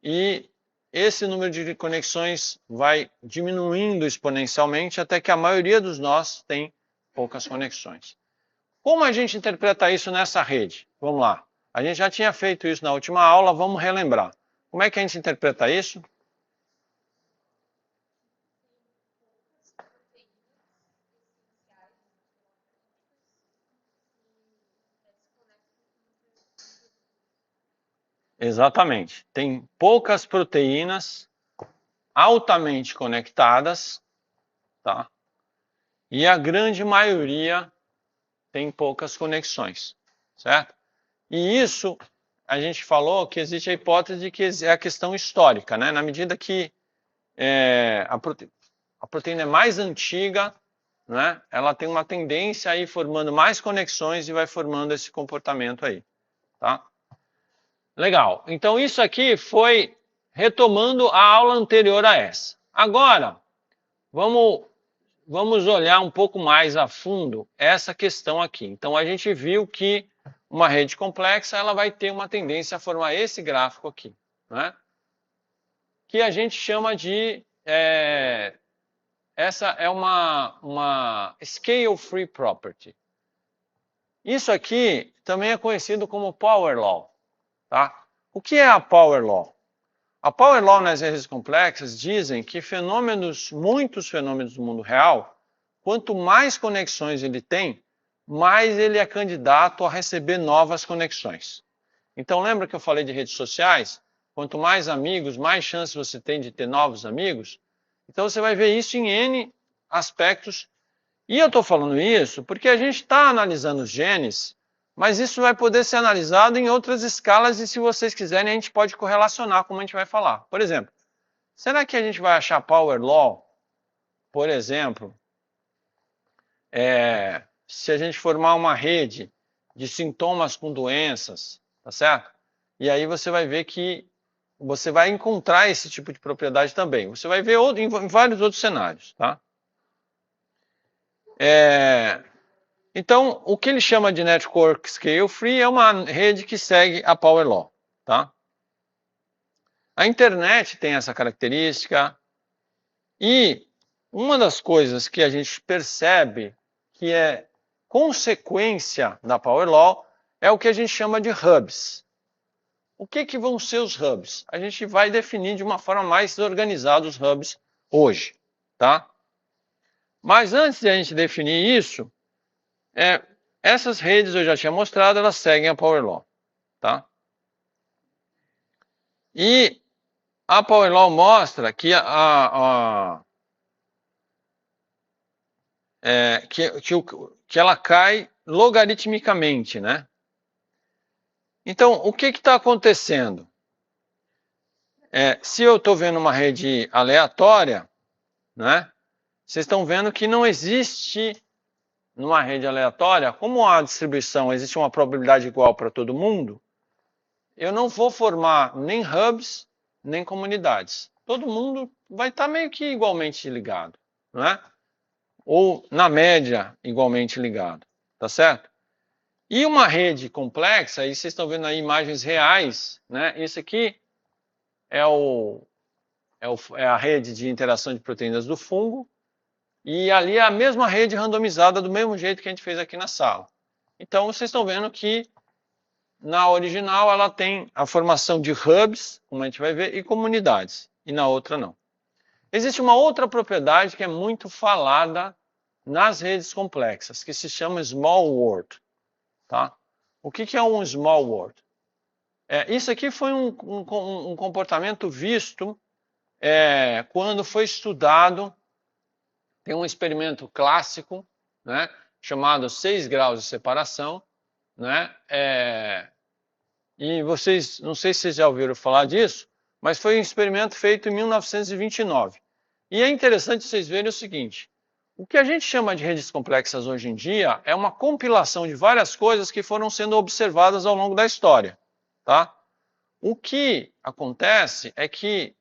e esse número de conexões vai diminuindo exponencialmente até que a maioria dos nós tem poucas conexões. Como a gente interpreta isso nessa rede? Vamos lá. A gente já tinha feito isso na última aula, vamos relembrar. Como é que a gente interpreta isso? Exatamente. Tem poucas proteínas altamente conectadas, tá? E a grande maioria tem poucas conexões, certo? E isso, a gente falou que existe a hipótese de que é a questão histórica, né? Na medida que a proteína é mais antiga, né? Ela tem uma tendência a ir formando mais conexões e vai formando esse comportamento aí, tá? Legal. Então isso aqui foi retomando a aula anterior a essa. Agora, vamos olhar um pouco mais a fundo essa questão aqui. Então a gente viu que uma rede complexa ela vai ter uma tendência a formar esse gráfico aqui, né? Que a gente chama de essa é uma scale free property. Isso aqui também é conhecido como power law, tá? O que é a power law? A power law nas redes complexas dizem que muitos fenômenos do mundo real, quanto mais conexões ele tem, mais ele é candidato a receber novas conexões. Então lembra que eu falei de redes sociais? Quanto mais amigos, mais chances você tem de ter novos amigos. Então você vai ver isso em N aspectos. E eu estou falando isso porque a gente está analisando os genes, mas isso vai poder ser analisado em outras escalas e se vocês quiserem a gente pode correlacionar como a gente vai falar. Por exemplo, será que a gente vai achar Power Law, por exemplo, se a gente formar uma rede de sintomas com doenças, tá certo? E aí você vai ver que você vai encontrar esse tipo de propriedade também. Você vai ver em vários outros cenários, tá? Então, o que ele chama de Network Scale Free é uma rede que segue a Power Law, tá? A internet tem essa característica e uma das coisas que a gente percebe que é consequência da Power Law é o que a gente chama de hubs. O que vão ser os hubs? A gente vai definir de uma forma mais organizada os hubs hoje, tá? Mas antes de a gente definir isso, essas redes eu já tinha mostrado, elas seguem a Power Law, tá? E a Power Law mostra que que ela cai logaritmicamente, né? Então, o que está acontecendo? Se eu estou vendo uma rede aleatória, né? Vocês estão vendo que não existe numa rede aleatória, como a distribuição existe uma probabilidade igual para todo mundo, eu não vou formar nem hubs, nem comunidades. Todo mundo vai estar meio que igualmente ligado, né? Ou, na média, igualmente ligado, tá certo? E uma rede complexa, aí vocês estão vendo aí imagens reais, né? Esse aqui é a rede de interação de proteínas do fungo, e ali é a mesma rede randomizada do mesmo jeito que a gente fez aqui na sala. Então, vocês estão vendo que na original ela tem a formação de hubs, como a gente vai ver, e comunidades, e na outra não. Existe uma outra propriedade que é muito falada nas redes complexas, que se chama small world. Tá? O que é um small world? Isso aqui foi um comportamento visto quando foi estudado. Tem um experimento clássico, né, chamado 6 graus de separação, né, e vocês, não sei se vocês já ouviram falar disso, mas foi um experimento feito em 1929. E é interessante vocês verem o seguinte, o que a gente chama de redes complexas hoje em dia é uma compilação de várias coisas que foram sendo observadas ao longo da história, tá? O que acontece é que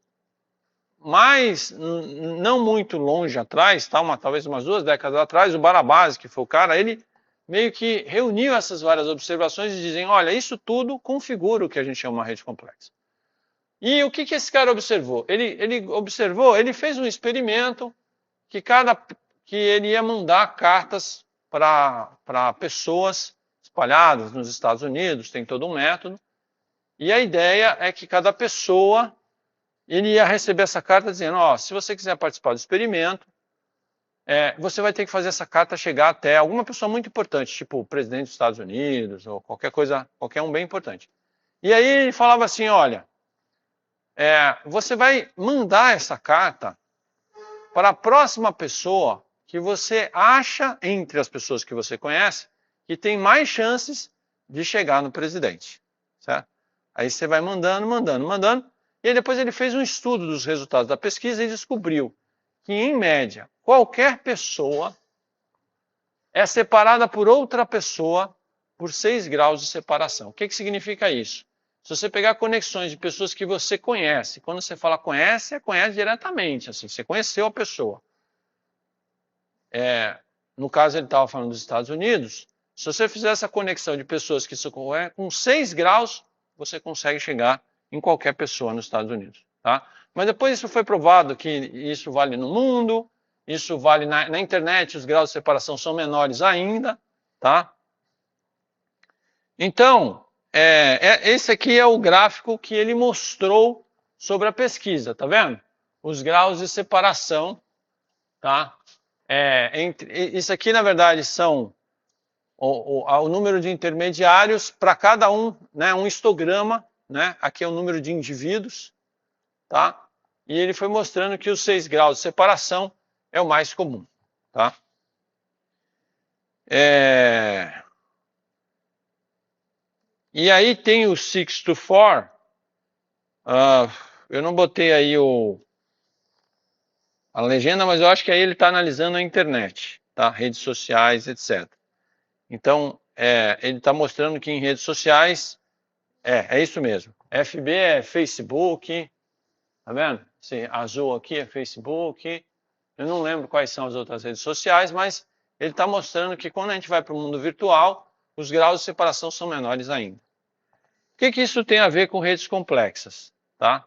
não muito longe atrás, tá? Talvez umas 2 décadas atrás, o Barabás, que foi o cara, ele meio que reuniu essas várias observações e dizem, olha, isso tudo configura o que a gente chama de rede complexa. E o que esse cara observou? Ele fez um experimento que ele ia mandar cartas para pessoas espalhadas nos Estados Unidos, tem todo um método. E a ideia é que cada pessoa, ele ia receber essa carta dizendo, ó, se você quiser participar do experimento, você vai ter que fazer essa carta chegar até alguma pessoa muito importante, tipo o presidente dos Estados Unidos, ou qualquer coisa, qualquer um bem importante. E aí ele falava assim, olha, você vai mandar essa carta para a próxima pessoa que você acha, entre as pessoas que você conhece, que tem mais chances de chegar no presidente, certo? Aí você vai mandando, e aí depois ele fez um estudo dos resultados da pesquisa e descobriu que, em média, qualquer pessoa é separada por outra pessoa por 6 graus de separação. O que significa isso? Se você pegar conexões de pessoas que você conhece, quando você fala conhece, conhece diretamente, assim, você conheceu a pessoa. No caso, ele estava falando dos Estados Unidos. Se você fizer essa conexão de pessoas que se conhecem, com 6 graus, você consegue chegar em qualquer pessoa nos Estados Unidos. Tá? Mas depois isso foi provado que isso vale no mundo, isso vale na internet, os graus de separação são menores ainda. Tá? Então, esse aqui é o gráfico que ele mostrou sobre a pesquisa, tá vendo? Os graus de separação, tá? Isso aqui, na verdade, são o número de intermediários para cada um, né? Um histograma, né? Aqui é o número de indivíduos, tá? E ele foi mostrando que os 6 graus de separação é o mais comum, tá? E aí tem o 6 to 4. Eu não botei aí a legenda, mas eu acho que aí ele está analisando a internet, tá? Redes sociais, etc. Então, ele está mostrando que em redes sociais, é isso mesmo. FB é Facebook, tá vendo? Esse azul aqui é Facebook. Eu não lembro quais são as outras redes sociais, mas ele está mostrando que quando a gente vai para o mundo virtual, os graus de separação são menores ainda. O que isso tem a ver com redes complexas? Tá?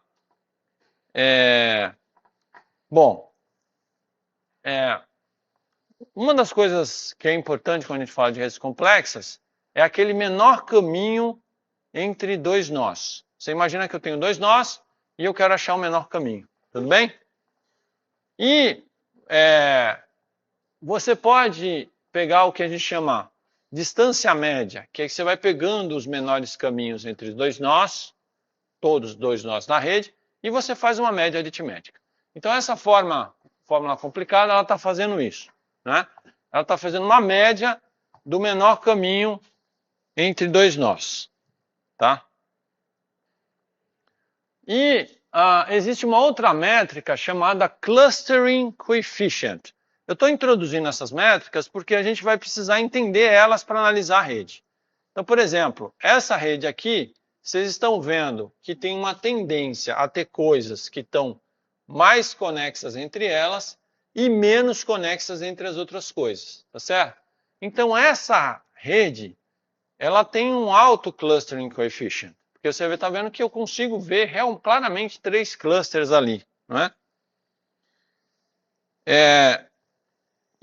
Bom, uma das coisas que é importante quando a gente fala de redes complexas é aquele menor caminho entre 2 nós. Você imagina que eu tenho 2 nós e eu quero achar o menor caminho. Tudo bem? E você pode pegar o que a gente chama distância média, que é que você vai pegando os menores caminhos entre os 2 nós, todos os 2 nós na rede, e você faz uma média aritmética. Então essa fórmula complicada, ela está fazendo isso. Né? Ela está fazendo uma média do menor caminho entre 2 nós. Tá? E existe uma outra métrica chamada Clustering Coefficient. Eu estou introduzindo essas métricas porque a gente vai precisar entender elas para analisar a rede. Então, por exemplo, essa rede aqui, vocês estão vendo que tem uma tendência a ter coisas que estão mais conexas entre elas e menos conexas entre as outras coisas, tá certo? Então, essa rede, ela tem um alto Clustering Coefficient. Porque você está vendo que eu consigo ver claramente 3 clusters ali, não é?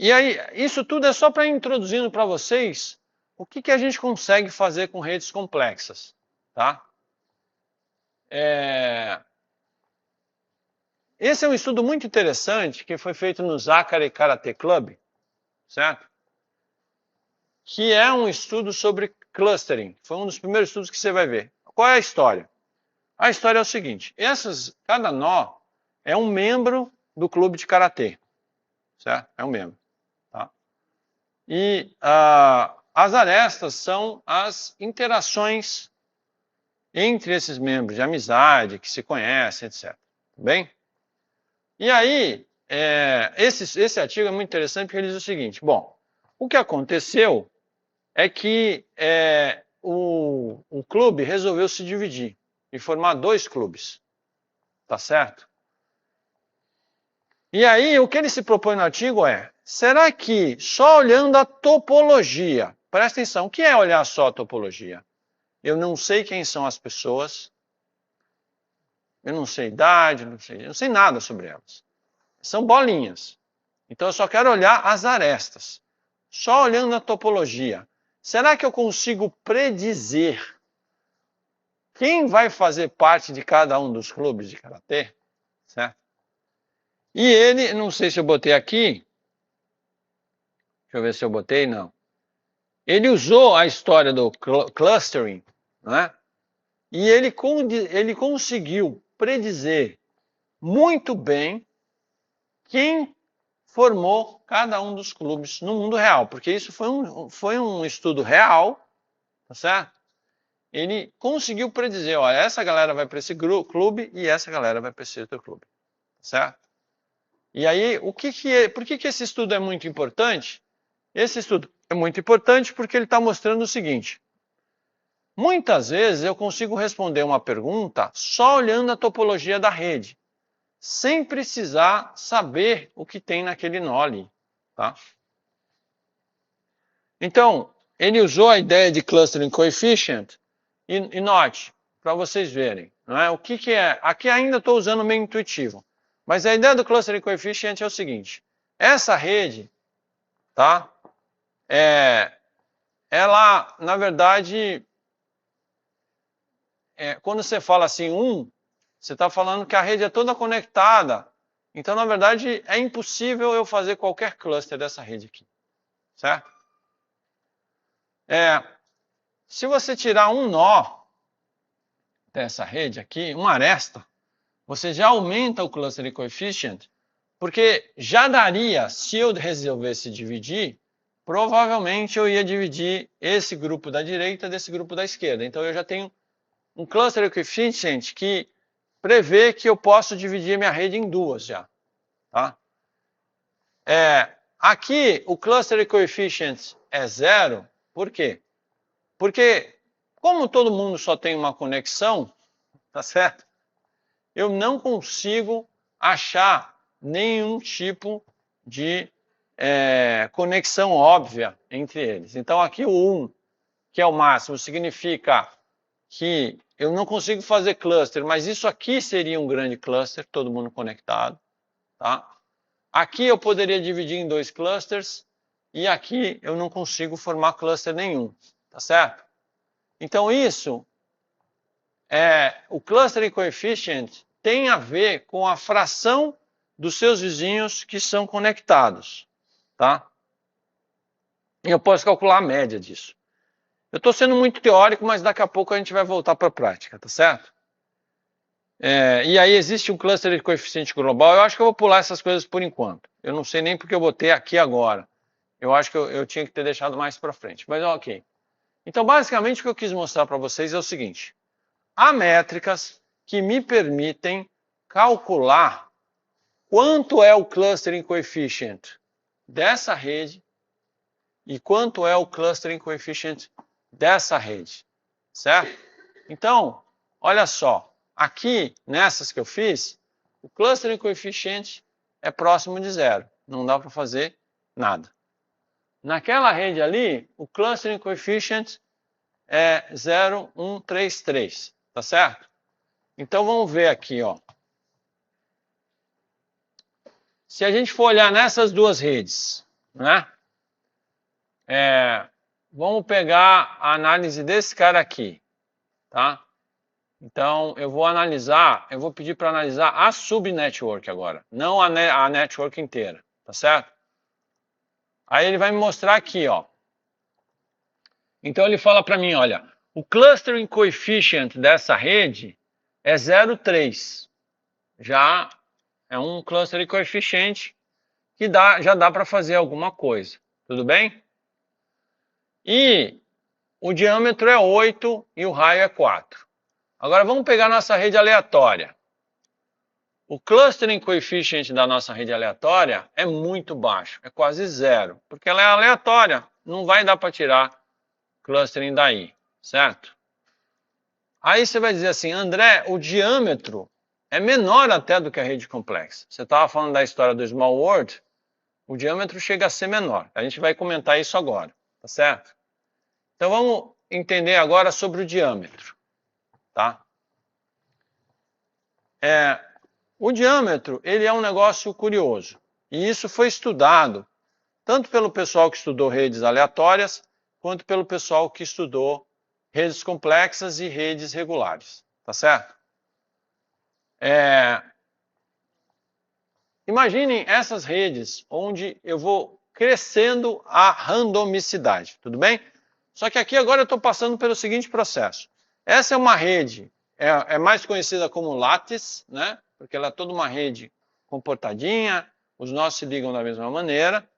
E aí, isso tudo é só para ir introduzindo para vocês o que a gente consegue fazer com redes complexas, tá? Esse é um estudo muito interessante que foi feito no Zachary Karate Club, certo? Que é um estudo sobre clustering. Foi um dos primeiros estudos que você vai ver. Qual é a história? A história é o seguinte, cada nó é um membro do clube de karatê, certo? É um membro. Tá? E as arestas são as interações entre esses membros de amizade, que se conhecem, etc. Bem? E aí, esse artigo é muito interessante porque ele diz o seguinte, bom, o que aconteceu é que o clube resolveu se dividir e formar 2 clubes, tá certo? E aí, o que ele se propõe no artigo será que só olhando a topologia, presta atenção, o que é olhar só a topologia? Eu não sei quem são as pessoas, eu não sei idade, eu não sei nada sobre elas. São bolinhas. Então eu só quero olhar as arestas. Só olhando a topologia. será que eu consigo predizer quem vai fazer parte de cada um dos clubes de karatê? Certo? E ele, não sei se eu botei aqui, deixa eu ver se eu botei, não. Ele usou a história do clustering, né? E ele conseguiu predizer muito bem quem formou cada um dos clubes no mundo real, porque isso foi um estudo real, tá certo? Ele conseguiu predizer, olha, essa galera vai para esse clube e essa galera vai para esse outro clube, tá certo? E aí, por que esse estudo é muito importante? Esse estudo é muito importante porque ele está mostrando o seguinte: muitas vezes eu consigo responder uma pergunta só olhando a topologia da rede, sem precisar saber o que tem naquele nó ali, tá? Então, ele usou a ideia de clustering coefficient e note, para vocês verem, não é? O que é? Aqui ainda estou usando meio intuitivo, mas a ideia do clustering coefficient é o seguinte: essa rede, tá? Ela, na verdade, quando você fala assim, você está falando que a rede é toda conectada. Então, na verdade, é impossível eu fazer qualquer cluster dessa rede aqui, certo? Se você tirar um nó dessa rede aqui, uma aresta, você já aumenta o clustering coefficient, porque já daria, se eu resolvesse dividir, provavelmente eu ia dividir esse grupo da direita desse grupo da esquerda. Então eu já tenho um clustering coefficient que prevê que eu posso dividir minha rede em duas já. Tá? Aqui o clustering coefficient é 0, por quê? Porque como todo mundo só tem uma conexão, tá certo? Eu não consigo achar nenhum tipo de conexão óbvia entre eles. Então aqui o 1, que é o máximo, significa que eu não consigo fazer cluster, mas isso aqui seria um grande cluster, todo mundo conectado. Tá? Aqui eu poderia dividir em 2 clusters e aqui eu não consigo formar cluster nenhum. Tá certo? Então isso, o clustering coefficient tem a ver com a fração dos seus vizinhos que são conectados. Tá? E eu posso calcular a média disso. Eu estou sendo muito teórico, mas daqui a pouco a gente vai voltar para a prática, tá certo? E aí existe um cluster de coeficiente global. Eu acho que eu vou pular essas coisas por enquanto. Eu não sei nem porque eu botei aqui agora. Eu acho que eu tinha que ter deixado mais para frente. Mas ok. Então, basicamente, o que eu quis mostrar para vocês é o seguinte. Há métricas que me permitem calcular quanto é o clustering coefficient dessa rede e quanto é o clustering coefficient dessa rede, certo? Então, olha só, aqui nessas que eu fiz, o clustering coefficient é próximo de 0, não dá para fazer nada. Naquela rede ali, o clustering coefficient é 0,133, tá certo? Então vamos ver aqui, ó. Se a gente for olhar nessas duas redes, né? Vamos pegar a análise desse cara aqui, tá? Então, eu vou pedir para analisar a subnetwork agora, não a network inteira, tá certo? Aí ele vai me mostrar aqui, ó. Então ele fala para mim, olha, o clustering coefficient dessa rede é 0,3. Já é um clustering coefficient que já dá para fazer alguma coisa, tudo bem? E o diâmetro é 8 e o raio é 4. Agora vamos pegar nossa rede aleatória. O clustering coefficient da nossa rede aleatória é muito baixo, é quase 0, porque ela é aleatória, não vai dar para tirar clustering daí, certo? Aí você vai dizer assim, André, o diâmetro é menor até do que a rede complexa. Você estava falando da história do Small World, o diâmetro chega a ser menor. A gente vai comentar isso agora, tá certo? Então vamos entender agora sobre o diâmetro, tá? O diâmetro, ele é um negócio curioso. E isso foi estudado tanto pelo pessoal que estudou redes aleatórias, quanto pelo pessoal que estudou redes complexas e redes regulares, tá certo? Imaginem essas redes onde eu vou crescendo a randomicidade, tudo bem? Só que aqui agora eu estou passando pelo seguinte processo. Essa é uma rede, é mais conhecida como lattice, né? Porque ela é toda uma rede comportadinha, os nós se ligam da mesma maneira.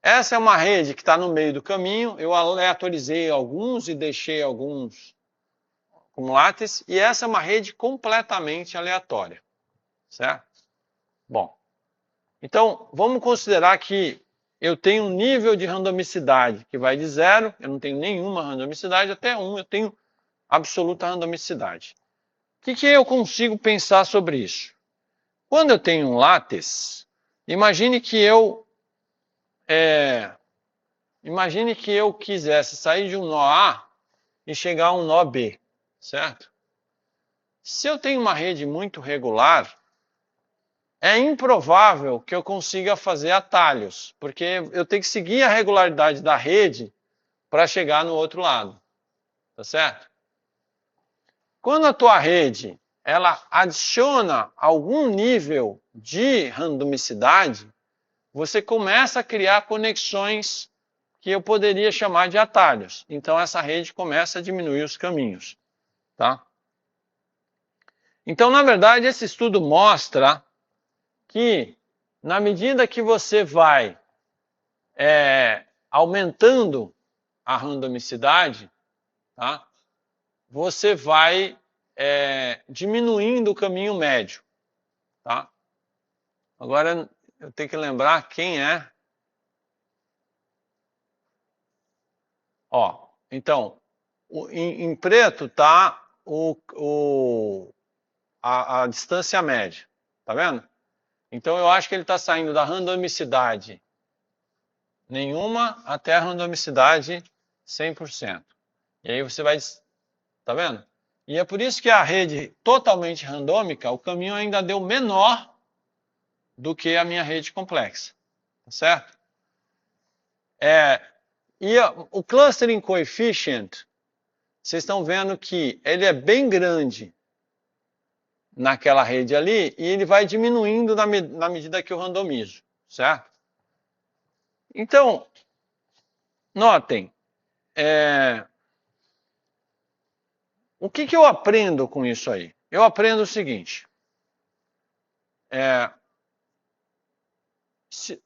Essa é uma rede que está no meio do caminho, eu aleatorizei alguns e deixei alguns como lattice, e essa é uma rede completamente aleatória, certo? Bom, então vamos considerar que eu tenho um nível de randomicidade que vai de 0, eu não tenho nenhuma randomicidade, até 1 eu tenho absoluta randomicidade. O que eu consigo pensar sobre isso? Quando eu tenho um lattice, imagine que eu quisesse sair de um nó A e chegar a um nó B, certo? Se eu tenho uma rede muito regular, é improvável que eu consiga fazer atalhos, porque eu tenho que seguir a regularidade da rede para chegar no outro lado, tá certo? Quando a tua rede ela adiciona algum nível de randomicidade, você começa a criar conexões que eu poderia chamar de atalhos. Então essa rede começa a diminuir os caminhos, tá? Então, na verdade, esse estudo mostra que, na medida que você vai aumentando a randomicidade, tá? Você vai diminuindo o caminho médio. Tá? Agora, eu tenho que lembrar quem é. Ó, então, em preto está a distância média. Tá vendo? Então, eu acho que ele está saindo da randomicidade nenhuma até a randomicidade 100%. E aí você vai... Tá vendo? E é por isso que a rede totalmente randômica, o caminho ainda deu menor do que a minha rede complexa. Tá certo? E o clustering coefficient, vocês estão vendo que ele é bem grande naquela rede ali e ele vai diminuindo na medida que eu randomizo. Certo? Então, notem, o que eu aprendo com isso aí? Eu aprendo o seguinte.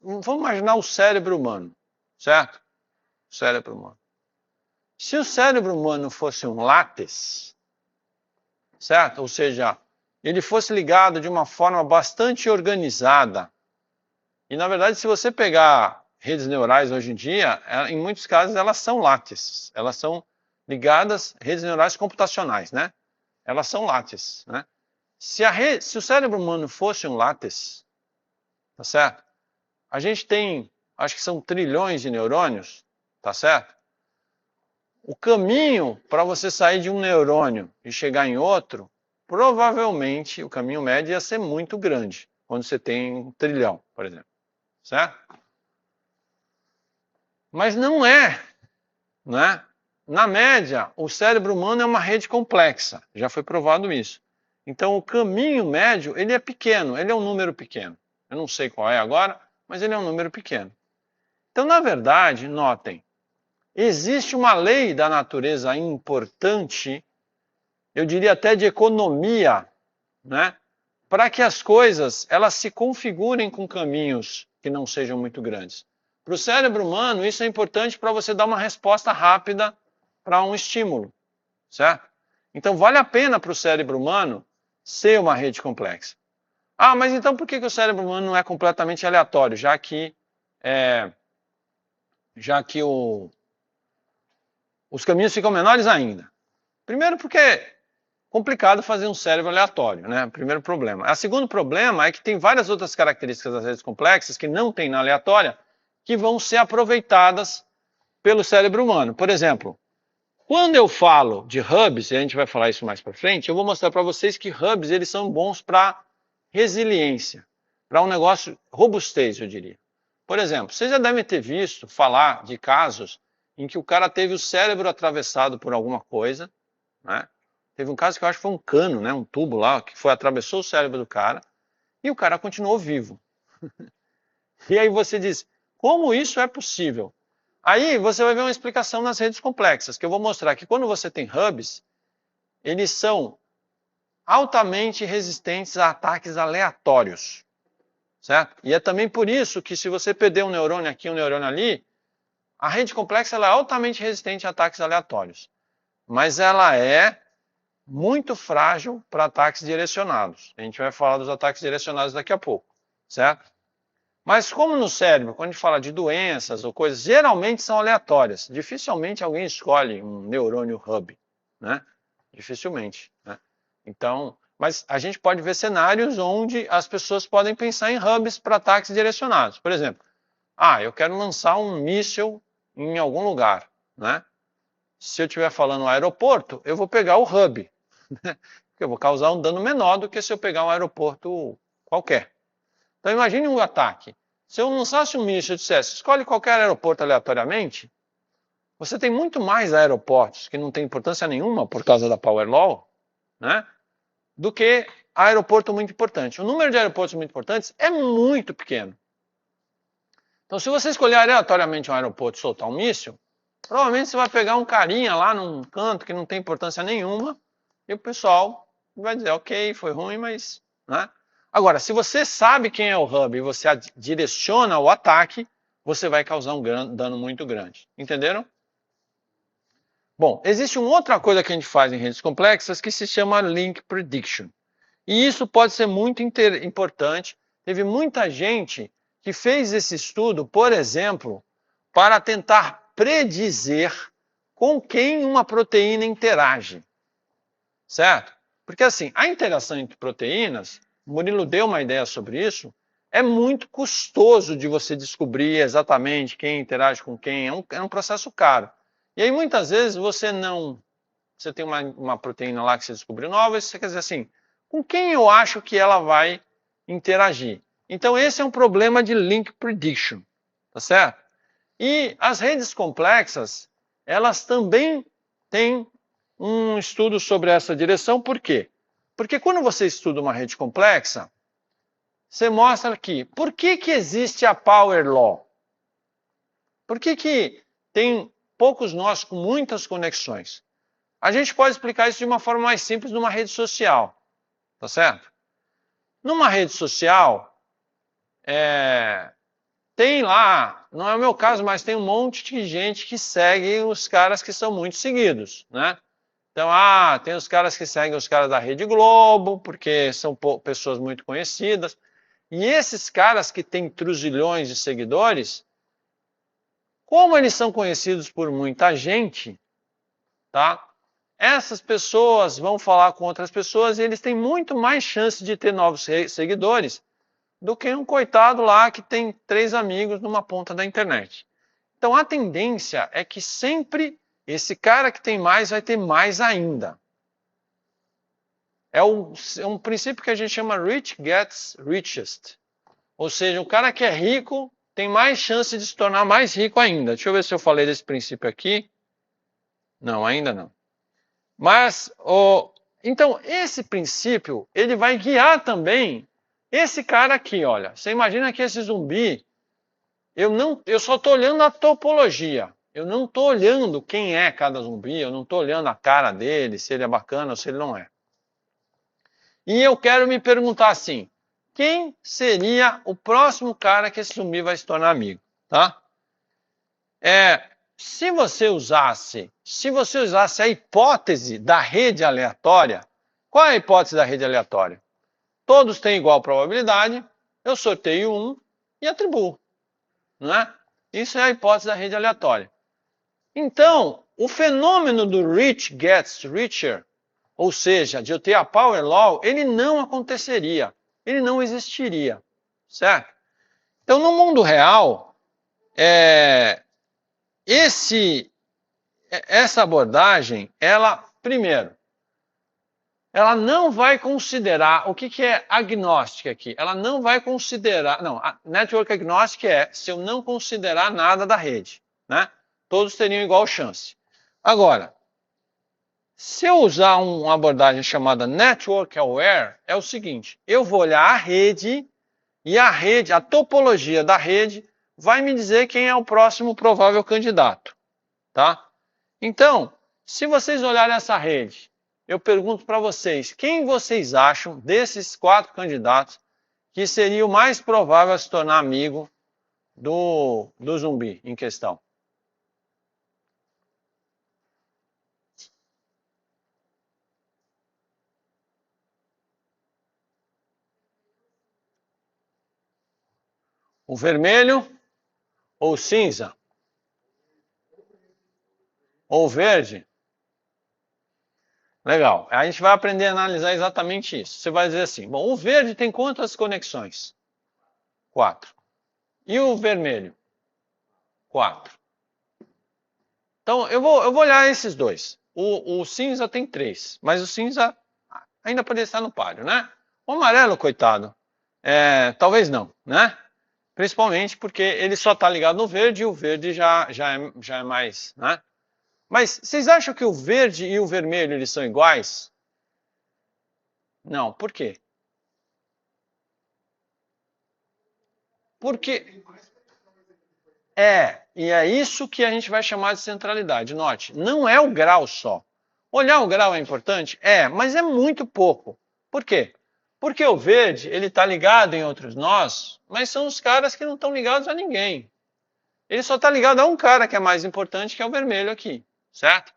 Vamos imaginar o cérebro humano, certo? O cérebro humano. Se o cérebro humano fosse um lattice, certo? Ou seja, ele fosse ligado de uma forma bastante organizada, e na verdade, se você pegar redes neurais hoje em dia, em muitos casos elas são lattices, elas são ligadas, redes neurais computacionais, né? Elas são lattices, né? Se o cérebro humano fosse um lattice, tá certo? A gente tem, acho que são trilhões de neurônios, tá certo? O caminho para você sair de um neurônio e chegar em outro, provavelmente o caminho médio ia ser muito grande, quando você tem 1 trilhão, por exemplo, certo? Mas não é, né? Na média, o cérebro humano é uma rede complexa, já foi provado isso. Então, o caminho médio, ele é pequeno, ele é um número pequeno. Eu não sei qual é agora, mas ele é um número pequeno. Então, na verdade, notem, existe uma lei da natureza importante, eu diria até de economia, né? Para que as coisas elas se configurem com caminhos que não sejam muito grandes. Para o cérebro humano, isso é importante para você dar uma resposta rápida para um estímulo, certo? Então, vale a pena para o cérebro humano ser uma rede complexa. Ah, mas então por que o cérebro humano não é completamente aleatório, já que os caminhos ficam menores ainda? Primeiro porque é complicado fazer um cérebro aleatório, né? Primeiro problema. O segundo problema é que tem várias outras características das redes complexas que não tem na aleatória, que vão ser aproveitadas pelo cérebro humano. Por exemplo, quando eu falo de hubs, e a gente vai falar isso mais para frente, eu vou mostrar para vocês que hubs eles são bons para resiliência, para um negócio robustez, eu diria. Por exemplo, vocês já devem ter visto falar de casos em que o cara teve o cérebro atravessado por alguma coisa, né? Teve um caso que eu acho que foi um cano, né? Um tubo lá, que atravessou o cérebro do cara, e o cara continuou vivo. E aí você diz, como isso é possível? Aí você vai ver uma explicação nas redes complexas, que eu vou mostrar que quando você tem hubs, eles são altamente resistentes a ataques aleatórios, certo? E é também por isso que se você perder um neurônio aqui, um neurônio ali, a rede complexa ela é altamente resistente a ataques aleatórios, mas ela é muito frágil para ataques direcionados. A gente vai falar dos ataques direcionados daqui a pouco, certo? Mas como no cérebro, quando a gente fala de doenças ou coisas, geralmente são aleatórias. Dificilmente alguém escolhe um neurônio hub, né? Dificilmente, né? Então, mas a gente pode ver cenários onde as pessoas podem pensar em hubs para ataques direcionados. Por exemplo, eu quero lançar um míssil em algum lugar, né? Se eu estiver falando no aeroporto, eu vou pegar o hub, né? Porque eu vou causar um dano menor do que se eu pegar um aeroporto qualquer. Então imagine um ataque. Se eu lançasse um míssil e dissesse, escolhe qualquer aeroporto aleatoriamente, você tem muito mais aeroportos que não tem importância nenhuma por causa da Power Law, né? Do que aeroporto muito importante. O número de aeroportos muito importantes é muito pequeno. Então se você escolher aleatoriamente um aeroporto e soltar um míssil, provavelmente você vai pegar um carinha lá num canto que não tem importância nenhuma e o pessoal vai dizer, ok, foi ruim, mas... né? Agora, se você sabe quem é o hub e você direciona o ataque, você vai causar um dano muito grande. Entenderam? Bom, existe uma outra coisa que a gente faz em redes complexas que se chama Link Prediction. E isso pode ser muito importante. Teve muita gente que fez esse estudo, por exemplo, para tentar predizer com quem uma proteína interage. Certo? Porque assim, a interação entre proteínas, o Murilo deu uma ideia sobre isso, é muito custoso de você descobrir exatamente quem interage com quem, é um processo caro. E aí muitas vezes você tem uma proteína lá que você descobriu nova, e você quer dizer assim, com quem eu acho que ela vai interagir? Então esse é um problema de link prediction, tá certo? E as redes complexas, elas também têm um estudo sobre essa direção, por quê? Porque quando você estuda uma rede complexa, você mostra aqui, por que existe a Power Law? Por que tem poucos nós com muitas conexões? A gente pode explicar isso de uma forma mais simples numa rede social, tá certo? Numa rede social, tem lá, não é o meu caso, mas tem um monte de gente que segue os caras que são muito seguidos, né? Então, tem os caras que seguem os caras da Rede Globo, porque são pessoas muito conhecidas. E esses caras que têm trilhões de seguidores, como eles são conhecidos por muita gente, tá? Essas pessoas vão falar com outras pessoas e eles têm muito mais chance de ter novos seguidores do que um coitado lá que tem 3 amigos numa ponta da internet. Então, a tendência é que sempre esse cara que tem mais vai ter mais ainda. É um princípio que a gente chama rich gets richest. Ou seja, o cara que é rico tem mais chance de se tornar mais rico ainda. Deixa eu ver se eu falei desse princípio aqui. Não, ainda não. Mas, então, esse princípio, ele vai guiar também esse cara aqui, olha. Você imagina que esse zumbi, eu só estou olhando a topologia. Eu não estou olhando quem é cada zumbi, eu não estou olhando a cara dele, se ele é bacana ou se ele não é. E eu quero me perguntar assim, quem seria o próximo cara que esse zumbi vai se tornar amigo, tá? Se você usasse a hipótese da rede aleatória, qual é a hipótese da rede aleatória? Todos têm igual probabilidade, eu sorteio um e atribuo, não é? Isso é a hipótese da rede aleatória. Então, o fenômeno do rich gets richer, ou seja, de eu ter a Power Law, ele não aconteceria, ele não existiria, certo? Então, no mundo real, essa abordagem, primeiro, ela não vai considerar, o que é agnóstica aqui? Ela não vai considerar, a network agnostic se eu não considerar nada da rede, né? Todos teriam igual chance. Agora, se eu usar uma abordagem chamada Network Aware, é o seguinte, eu vou olhar a rede e a topologia da rede vai me dizer quem é o próximo provável candidato, tá? Então, se vocês olharem essa rede, eu pergunto para vocês, quem vocês acham desses 4 candidatos que seria o mais provável a se tornar amigo do zumbi em questão? O vermelho ou o cinza? Ou o verde? Legal. A gente vai aprender a analisar exatamente isso. Você vai dizer assim, bom, o verde tem quantas conexões? 4. E o vermelho? 4. Então, eu vou olhar esses dois. O cinza tem 3, mas o cinza ainda poderia estar no páreo, né? O amarelo, coitado, talvez não, né? Principalmente porque ele só está ligado no verde e o verde já é mais, né? Mas vocês acham que o verde e o vermelho eles são iguais? Não, por quê? Porque e é isso que a gente vai chamar de centralidade. Note, não é o grau só. Olhar o grau é importante? Mas é muito pouco. Por quê? Porque o verde, ele está ligado em outros nós, mas são os caras que não estão ligados a ninguém. Ele só está ligado a um cara que é mais importante, que é o vermelho aqui, certo?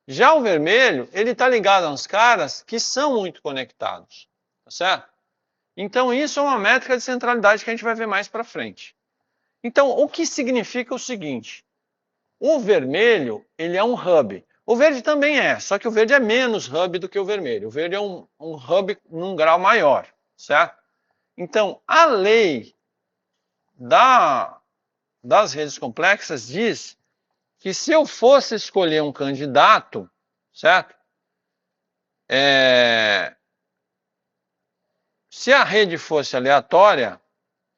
Já o vermelho, ele está ligado a uns caras que são muito conectados, tá certo? Então isso é uma métrica de centralidade que a gente vai ver mais para frente. Então, o que significa o seguinte, o vermelho, ele é um hub. O verde também só que o verde é menos hub do que o vermelho. O verde é um hub num grau maior, certo? Então, a lei das redes complexas diz que se eu fosse escolher um candidato, certo? Se a rede fosse aleatória,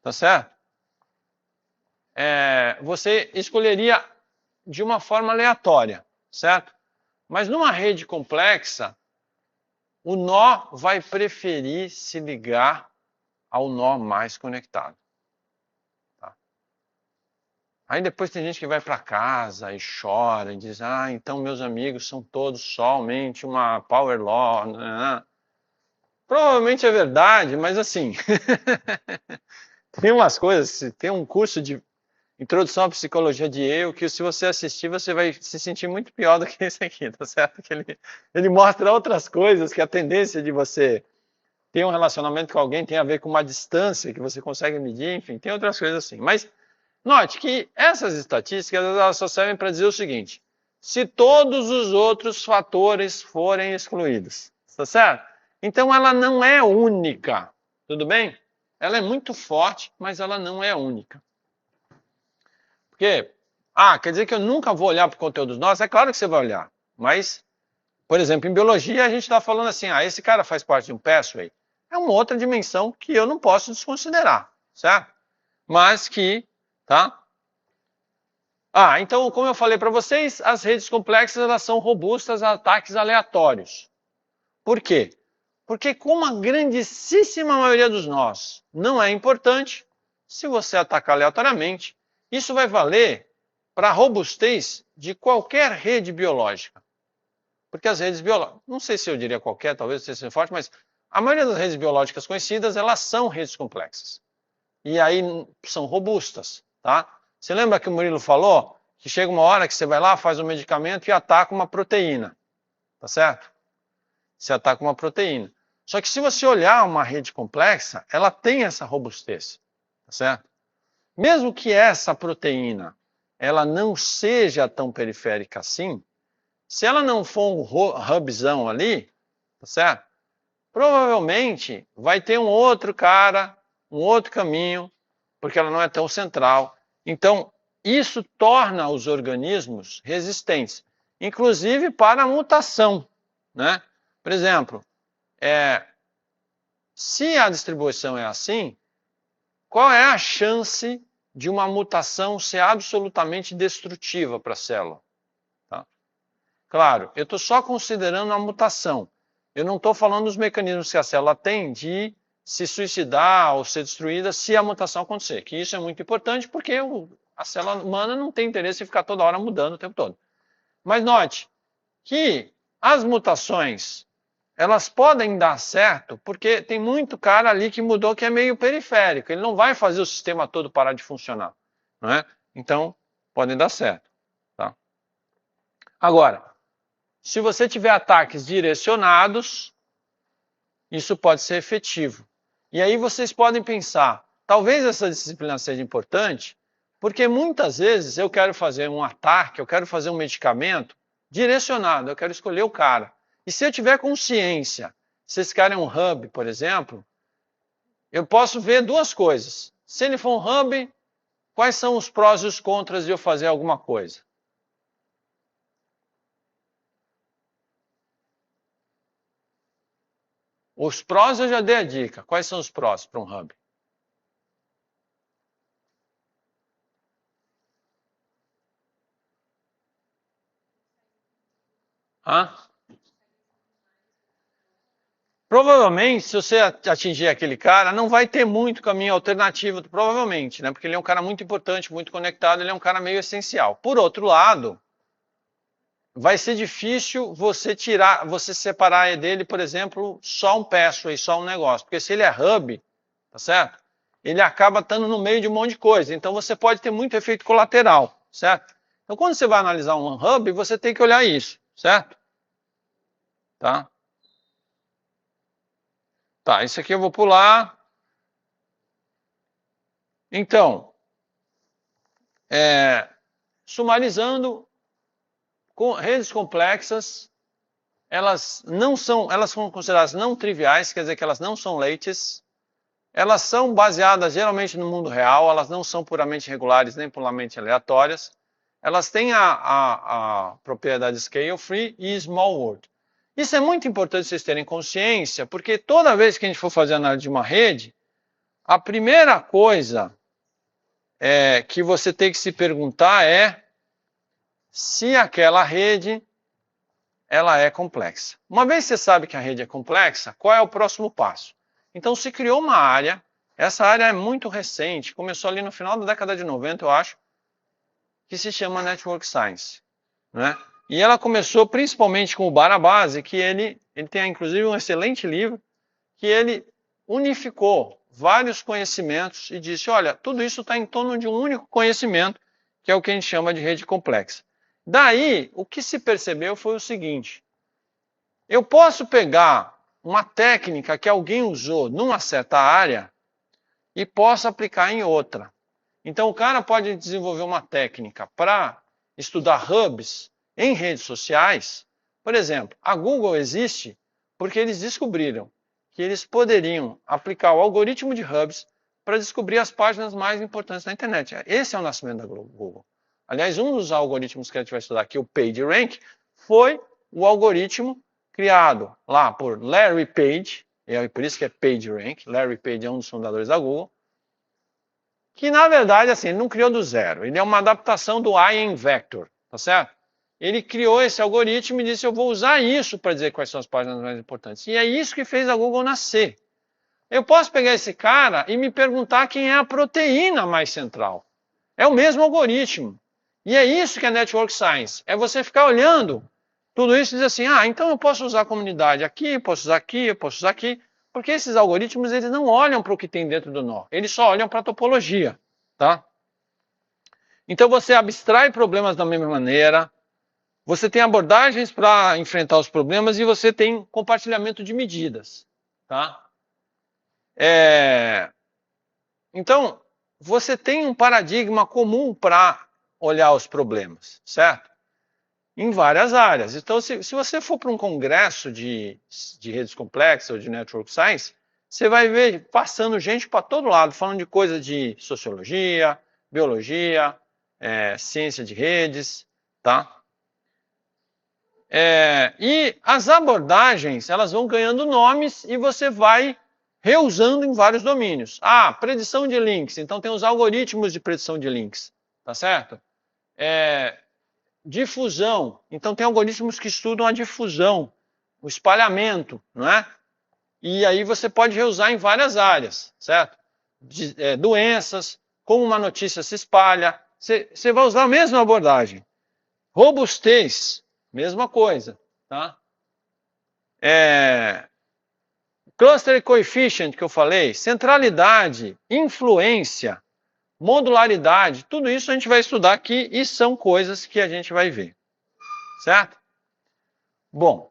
tá certo? Você escolheria de uma forma aleatória, certo? Mas numa rede complexa, o nó vai preferir se ligar ao nó mais conectado. Tá? Aí depois tem gente que vai para casa e chora e diz, então meus amigos são todos somente uma power law. Né? Provavelmente é verdade, mas assim, tem umas coisas, tem um curso de Introdução à Psicologia de Yale, que se você assistir, você vai se sentir muito pior do que esse aqui, tá certo? Que ele mostra outras coisas, que a tendência de você ter um relacionamento com alguém tem a ver com uma distância que você consegue medir, enfim, tem outras coisas assim. Mas note que essas estatísticas elas só servem para dizer o seguinte, se todos os outros fatores forem excluídos, tá certo? Então ela não é única, tudo bem? Ela é muito forte, mas ela não é única. Porque, quer dizer que eu nunca vou olhar para o conteúdo dos nós? É claro que você vai olhar. Mas, por exemplo, em biologia a gente está falando assim, esse cara faz parte de um pathway. É uma outra dimensão que eu não posso desconsiderar, certo? Mas que, tá? Então, como eu falei para vocês, as redes complexas elas são robustas a ataques aleatórios. Por quê? Porque como a grandíssima maioria dos nós não é importante, se você atacar aleatoriamente, isso vai valer para a robustez de qualquer rede biológica. Porque as redes biológicas, não sei se eu diria qualquer, talvez seja forte, mas a maioria das redes biológicas conhecidas, elas são redes complexas. E aí são robustas, tá? Você lembra que o Murilo falou que chega uma hora que você vai lá, faz um medicamento e ataca uma proteína, tá certo? Você ataca uma proteína. Só que se você olhar uma rede complexa, ela tem essa robustez, tá certo? Mesmo que essa proteína ela não seja tão periférica assim, se ela não for um hubzão ali, tá certo? Provavelmente vai ter um outro cara, um outro caminho, porque ela não é tão central. Então, isso torna os organismos resistentes, inclusive para a mutação, né? Por exemplo, se a distribuição é assim, qual é a chance de uma mutação ser absolutamente destrutiva para a célula. Tá? Claro, eu estou só considerando a mutação. Eu não estou falando dos mecanismos que a célula tem de se suicidar ou ser destruída se a mutação acontecer. Que isso é muito importante porque a célula humana não tem interesse em ficar toda hora mudando o tempo todo. Mas note que as mutações, elas podem dar certo porque tem muito cara ali que mudou que é meio periférico. Ele não vai fazer o sistema todo parar de funcionar. Não é? Então, podem dar certo. Tá? Agora, se você tiver ataques direcionados, isso pode ser efetivo. E aí vocês podem pensar, talvez essa disciplina seja importante, porque muitas vezes eu quero fazer um ataque, eu quero fazer um medicamento direcionado, eu quero escolher o cara. E se eu tiver consciência, se esse cara é um hub, por exemplo, eu posso ver duas coisas. Se ele for um hub, quais são os prós e os contras de eu fazer alguma coisa? Os prós eu já dei a dica. Quais são os prós para um hub? Hã? Provavelmente, se você atingir aquele cara, não vai ter muito caminho alternativo, provavelmente, né? Porque ele é um cara muito importante, muito conectado, ele é um cara meio essencial. Por outro lado, vai ser difícil você separar dele, por exemplo, só um passway, só um negócio. Porque se ele é hub, tá certo? Ele acaba estando no meio de um monte de coisa. Então você pode ter muito efeito colateral, certo? Então quando você vai analisar um hub, você tem que olhar isso, certo? Tá? Tá, isso aqui eu vou pular. Então, sumarizando, redes complexas, elas são consideradas não triviais, quer dizer que elas não são leites. Elas são baseadas geralmente no mundo real, elas não são puramente regulares nem puramente aleatórias. Elas têm a propriedade scale free e small world. Isso é muito importante vocês terem consciência, porque toda vez que a gente for fazer análise de uma rede, a primeira coisa que você tem que se perguntar é se aquela rede ela é complexa. Uma vez que você sabe que a rede é complexa, qual é o próximo passo? Então se criou uma área, essa área é muito recente, começou ali no final da década de 90, eu acho, que se chama Network Science. Né? E ela começou principalmente com o Barabasi, que ele tem inclusive um excelente livro, que ele unificou vários conhecimentos e disse, olha, tudo isso está em torno de um único conhecimento, que é o que a gente chama de rede complexa. Daí, o que se percebeu foi o seguinte, eu posso pegar uma técnica que alguém usou numa certa área e posso aplicar em outra. Então, o cara pode desenvolver uma técnica para estudar hubs em redes sociais. Por exemplo, a Google existe porque eles descobriram que eles poderiam aplicar o algoritmo de hubs para descobrir as páginas mais importantes da internet. Esse é o nascimento da Google. Aliás, um dos algoritmos que a gente vai estudar aqui, o PageRank, foi o algoritmo criado lá por Larry Page, e por isso que é PageRank. Larry Page é um dos fundadores da Google, que na verdade assim, ele não criou do zero, ele é uma adaptação do IAM Vector, tá certo? Ele criou esse algoritmo e disse, eu vou usar isso para dizer quais são as páginas mais importantes. E é isso que fez a Google nascer. Eu posso pegar esse cara e me perguntar quem é a proteína mais central. É o mesmo algoritmo. E é isso que é Network Science. É você ficar olhando tudo isso e dizer assim, então eu posso usar a comunidade aqui, posso usar aqui, eu posso usar aqui. Porque esses algoritmos, eles não olham para o que tem dentro do nó. Eles só olham para a topologia. Tá? Então você abstrai problemas da mesma maneira. Você tem abordagens para enfrentar os problemas e você tem compartilhamento de medidas. Tá? Então, você tem um paradigma comum para olhar os problemas, certo? Em várias áreas. Então, se você for para um congresso de redes complexas ou de network science, você vai ver passando gente para todo lado, falando de coisas de sociologia, biologia, ciência de redes, tá? E as abordagens, elas vão ganhando nomes e você vai reusando em vários domínios. Ah, predição de links, então tem os algoritmos de predição de links, tá certo? Difusão, então tem algoritmos que estudam a difusão, o espalhamento, não é? E aí você pode reusar em várias áreas, certo? Doenças, como uma notícia se espalha, você vai usar a mesma abordagem. Robustez, mesma coisa, tá? Cluster coefficient que eu falei, centralidade, influência, modularidade, tudo isso a gente vai estudar aqui e são coisas que a gente vai ver, certo? Bom,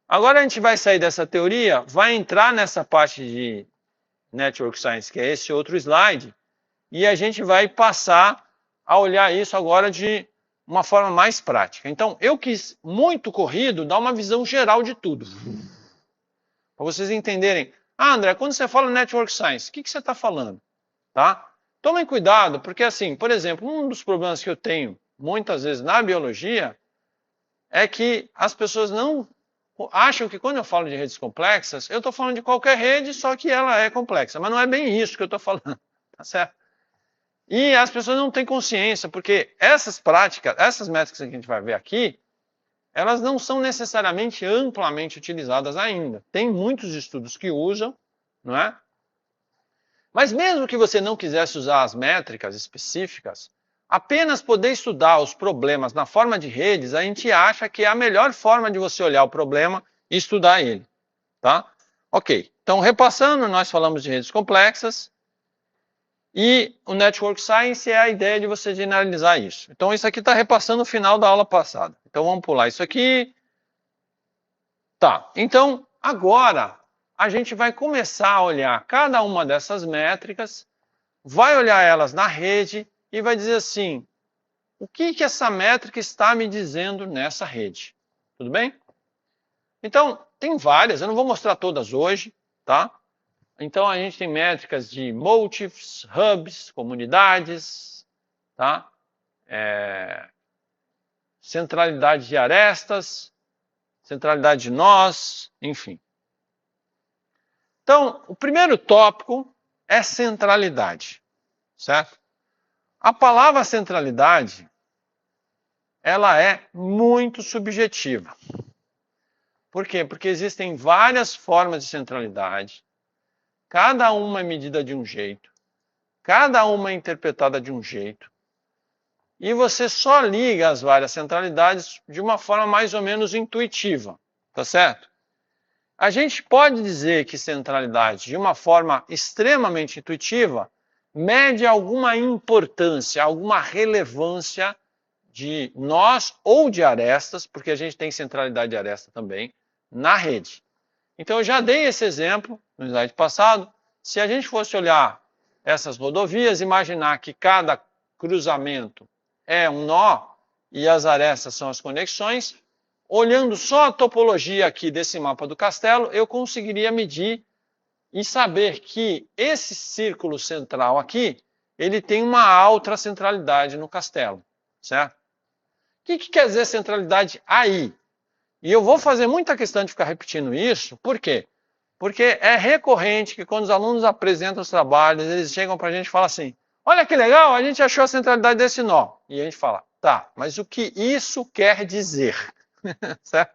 agora a gente vai sair dessa teoria, vai entrar nessa parte de Network Science, que é esse outro slide, e a gente vai passar a olhar isso agora de uma forma mais prática. Então, eu quis, muito corrido, dar uma visão geral de tudo. Para vocês entenderem. Ah, André, quando você fala Network Science, o que você está falando? Tá? Tomem cuidado, porque assim, por exemplo, um dos problemas que eu tenho muitas vezes na biologia é que as pessoas não acham que quando eu falo de redes complexas, eu estou falando de qualquer rede, só que ela é complexa. Mas não é bem isso que eu estou falando, tá certo? E as pessoas não têm consciência, porque essas práticas, essas métricas que a gente vai ver aqui, elas não são necessariamente amplamente utilizadas ainda. Tem muitos estudos que usam, não é? Mas mesmo que você não quisesse usar as métricas específicas, apenas poder estudar os problemas na forma de redes, a gente acha que é a melhor forma de você olhar o problema e estudar ele, tá? Ok, então repassando, nós falamos de redes complexas e o Network Science é a ideia de você generalizar isso. Então isso aqui está repassando o final da aula passada. Então vamos pular isso aqui. Tá, então agora a gente vai começar a olhar cada uma dessas métricas, vai olhar elas na rede e vai dizer assim, o que essa métrica está me dizendo nessa rede? Tudo bem? Então, tem várias, eu não vou mostrar todas hoje, tá? Então, a gente tem métricas de motifs, hubs, comunidades, tá? Centralidade de arestas, centralidade de nós, enfim. Então, o primeiro tópico é centralidade, certo? A palavra centralidade, ela é muito subjetiva. Por quê? Porque existem várias formas de centralidade, cada uma é medida de um jeito, cada uma é interpretada de um jeito, e você só liga as várias centralidades de uma forma mais ou menos intuitiva, tá certo? A gente pode dizer que centralidade, de uma forma extremamente intuitiva, mede alguma importância, alguma relevância de nós ou de arestas, porque a gente tem centralidade de aresta também, na rede. Então, eu já dei esse exemplo no slide passado. Se a gente fosse olhar essas rodovias, imaginar que cada cruzamento é um nó e as arestas são as conexões, olhando só a topologia aqui desse mapa do castelo, eu conseguiria medir e saber que esse círculo central aqui, ele tem uma alta centralidade no castelo, certo? O que quer dizer centralidade aí? E eu vou fazer muita questão de ficar repetindo isso, por quê? Porque é recorrente que quando os alunos apresentam os trabalhos, eles chegam para a gente e falam assim, olha que legal, a gente achou a centralidade desse nó. E a gente fala, tá, mas o que isso quer dizer? Certo?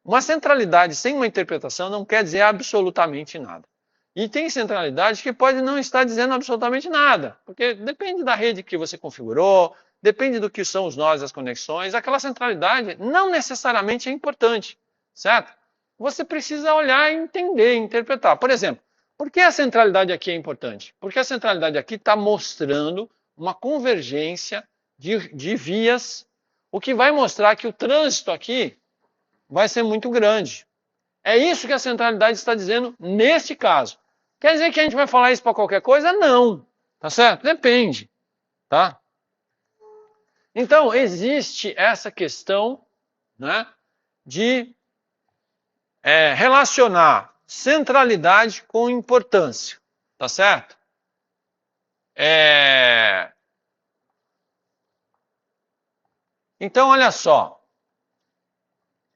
Uma centralidade sem uma interpretação não quer dizer absolutamente nada. E tem centralidade que pode não estar dizendo absolutamente nada, porque depende da rede que você configurou, depende do que são os nós e as conexões, aquela centralidade não necessariamente é importante, certo? Você precisa olhar e entender, interpretar. Por exemplo, por que a centralidade aqui é importante? Porque a centralidade aqui está mostrando uma convergência de vias, o que vai mostrar que o trânsito aqui vai ser muito grande. É isso que a centralidade está dizendo neste caso. Quer dizer que a gente vai falar isso para qualquer coisa? Não. Tá certo? Depende. Tá? Então, existe essa questão, né, de relacionar centralidade com importância. Tá certo? Então, olha só.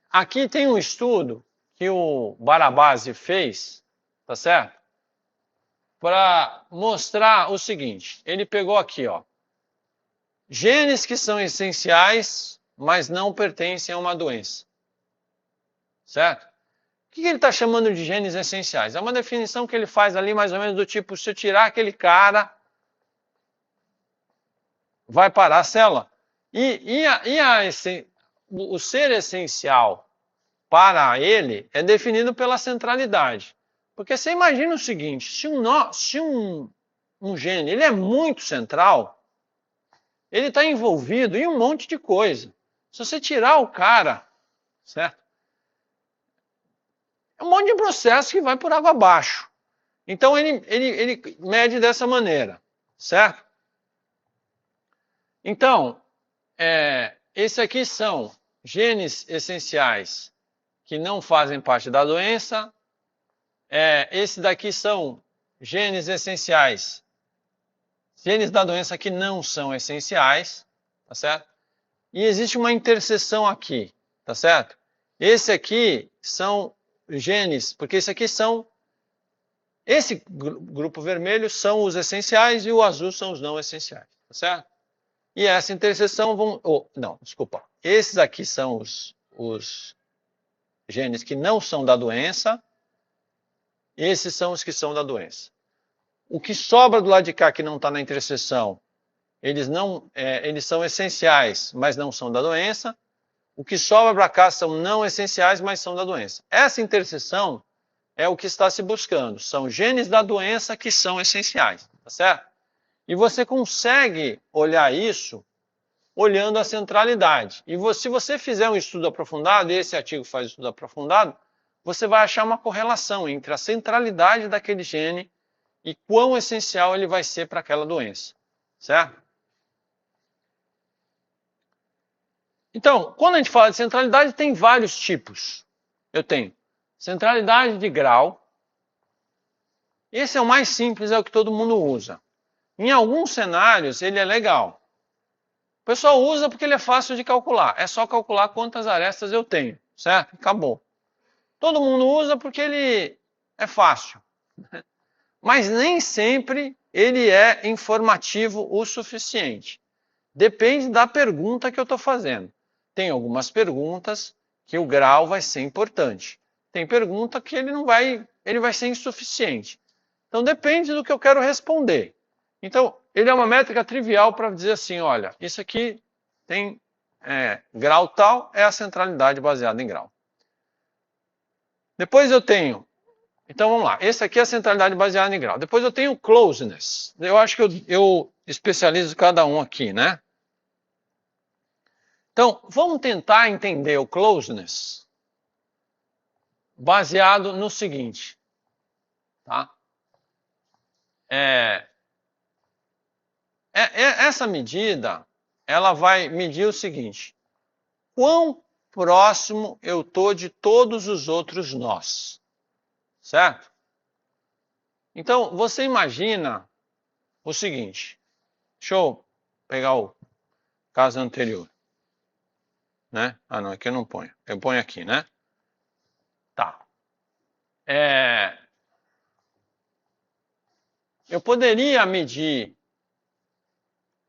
Aqui tem um estudo que o Barabasi fez, tá certo? para mostrar o seguinte. Ele pegou aqui, ó, genes que são essenciais, mas não pertencem a uma doença. Certo? O que ele está chamando de genes essenciais? É uma definição que ele faz ali mais ou menos do tipo, se eu tirar aquele cara, vai parar a célula. O ser essencial para ele é definido pela centralidade. Porque você imagina o seguinte, se um gene ele é muito central, ele está envolvido em um monte de coisa. Se você tirar o cara, certo? É um monte de processo que vai por água abaixo. Então ele mede dessa maneira, certo? Então, esses aqui são genes essenciais que não fazem parte da doença. Esse daqui são genes essenciais, genes da doença que não são essenciais, tá certo? E existe uma interseção aqui, tá certo? Esse aqui são genes, porque esse grupo vermelho são os essenciais e o azul são os não essenciais, tá certo? E essa interseção esses aqui são os genes que não são da doença, esses são os que são da doença. O que sobra do lado de cá que não está na interseção, eles são essenciais, mas não são da doença. O que sobra para cá são não essenciais, mas são da doença. Essa interseção é o que está se buscando. São genes da doença que são essenciais, tá certo? E você consegue olhar isso olhando a centralidade. E se você fizer um estudo aprofundado, e esse artigo faz estudo aprofundado, você vai achar uma correlação entre a centralidade daquele gene e quão essencial ele vai ser para aquela doença, certo? Então, quando a gente fala de centralidade, tem vários tipos. Eu tenho centralidade de grau. Esse é o mais simples, é o que todo mundo usa. Em alguns cenários, ele é legal. O pessoal usa porque ele é fácil de calcular. É só calcular quantas arestas eu tenho, certo? Acabou. Todo mundo usa porque ele é fácil. Mas nem sempre ele é informativo o suficiente. Depende da pergunta que eu estou fazendo. Tem algumas perguntas que o grau vai ser importante. Tem pergunta que ele vai ser insuficiente. Então depende do que eu quero responder. Então, ele é uma métrica trivial para dizer assim, olha, isso aqui tem grau tal, é a centralidade baseada em grau. Depois eu tenho, então vamos lá, esse aqui é a centralidade baseada em grau. Depois eu tenho closeness. Eu acho que eu especializo cada um aqui, né? Então, vamos tentar entender o closeness baseado no seguinte, tá? Essa medida, ela vai medir o seguinte, quão próximo eu estou de todos os outros nós, certo? Então, você imagina o seguinte, deixa eu pegar o caso anterior, né? Ah, não, aqui eu não ponho, eu ponho aqui, né? Tá. Eu poderia medir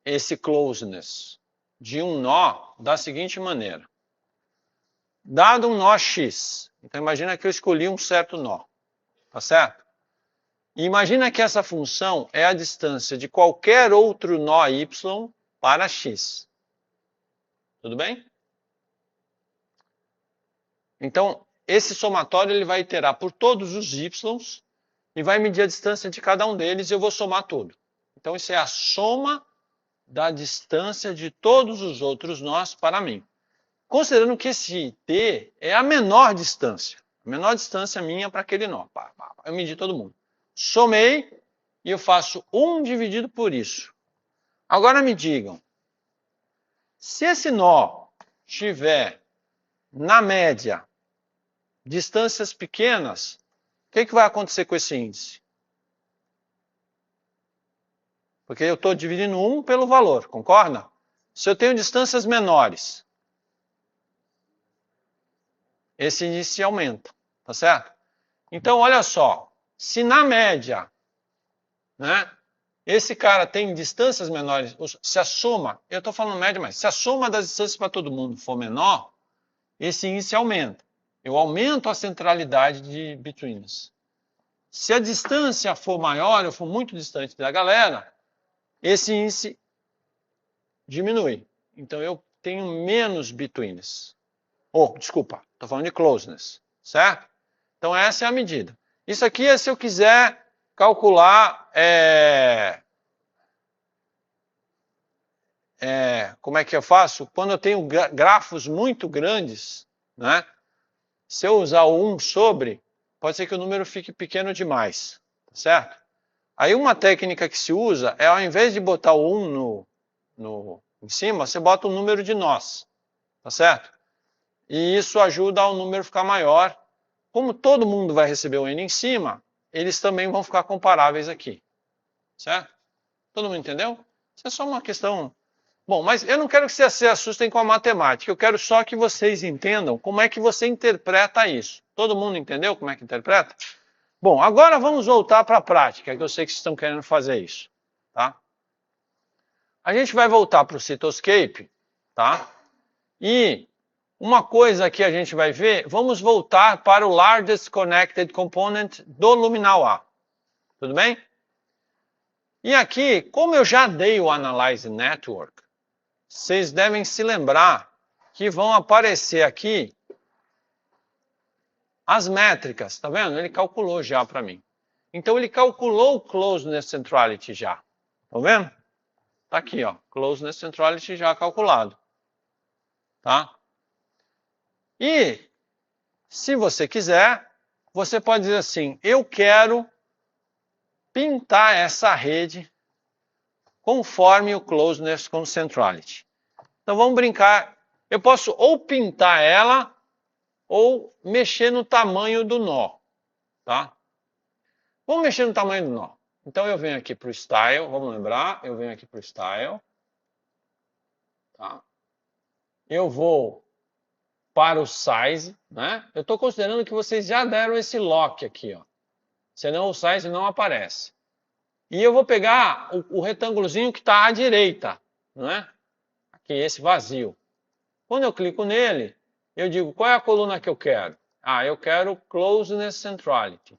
esse closeness de um nó da seguinte maneira. Dado um nó x, então imagina que eu escolhi um certo nó, tá certo? E imagina que essa função é a distância de qualquer outro nó y para x. Tudo bem? Então, esse somatório ele vai iterar por todos os y e vai medir a distância de cada um deles e eu vou somar tudo. Então, isso é a soma da distância de todos os outros nós para mim. Considerando que esse t é a menor distância minha para aquele nó. Eu medi todo mundo. Somei e eu faço 1 dividido por isso. Agora me digam, se esse nó tiver, na média, distâncias pequenas, o que vai acontecer com esse índice? Porque eu estou dividindo 1 pelo valor, concorda? Se eu tenho distâncias menores, esse índice aumenta, tá certo? Então, olha só, se na média né? Esse cara tem distâncias menores, se a soma, eu estou falando média, mas se a soma das distâncias para todo mundo for menor, esse índice aumenta. Eu aumento a centralidade de betweenness. Se a distância for maior, eu for muito distante da galera, esse índice diminui. Então eu tenho menos betweenness. Desculpa, estou falando de closeness, certo? Então essa é a medida. Isso aqui é se eu quiser calcular como é que eu faço? Quando eu tenho grafos muito grandes, né? Se eu usar o 1 sobre, pode ser que o número fique pequeno demais, tá certo? Aí uma técnica que se usa é, ao invés de botar o 1 em cima, você bota o número de nós, tá certo? E isso ajuda ao número ficar maior. Como todo mundo vai receber o n em cima, eles também vão ficar comparáveis aqui, certo? Todo mundo entendeu? Isso é só uma questão... Bom, mas eu não quero que vocês se assustem com a matemática, eu quero só que vocês entendam como é que você interpreta isso. Todo mundo entendeu como é que interpreta? Bom, agora vamos voltar para a prática, que eu sei que vocês estão querendo fazer isso, tá? A gente vai voltar para o Cytoscape, tá? E uma coisa que a gente vai ver, vamos voltar para o Largest Connected Component do Luminal A. Tudo bem? E aqui, como eu já dei o Analyze Network, vocês devem se lembrar que vão aparecer aqui as métricas, tá vendo? Ele calculou já para mim. Então ele calculou o Closeness Centrality já. Tá vendo? Tá aqui, ó, Closeness Centrality já calculado. Tá? E se você quiser, você pode dizer assim, eu quero pintar essa rede conforme o Closeness com Centrality. Então vamos brincar. Eu posso ou pintar ela ou mexer no tamanho do nó. Tá? Vamos mexer no tamanho do nó. Então eu venho aqui para o Style, vamos lembrar, eu venho aqui para o Style. Tá? Eu vou para o Size, né? Eu estou considerando que vocês já deram esse lock aqui, ó. Senão o Size não aparece. E eu vou pegar o retângulozinho que está à direita, né? Aqui, esse vazio. Quando eu clico nele, eu digo, qual é a coluna que eu quero? Ah, eu quero Closeness Centrality.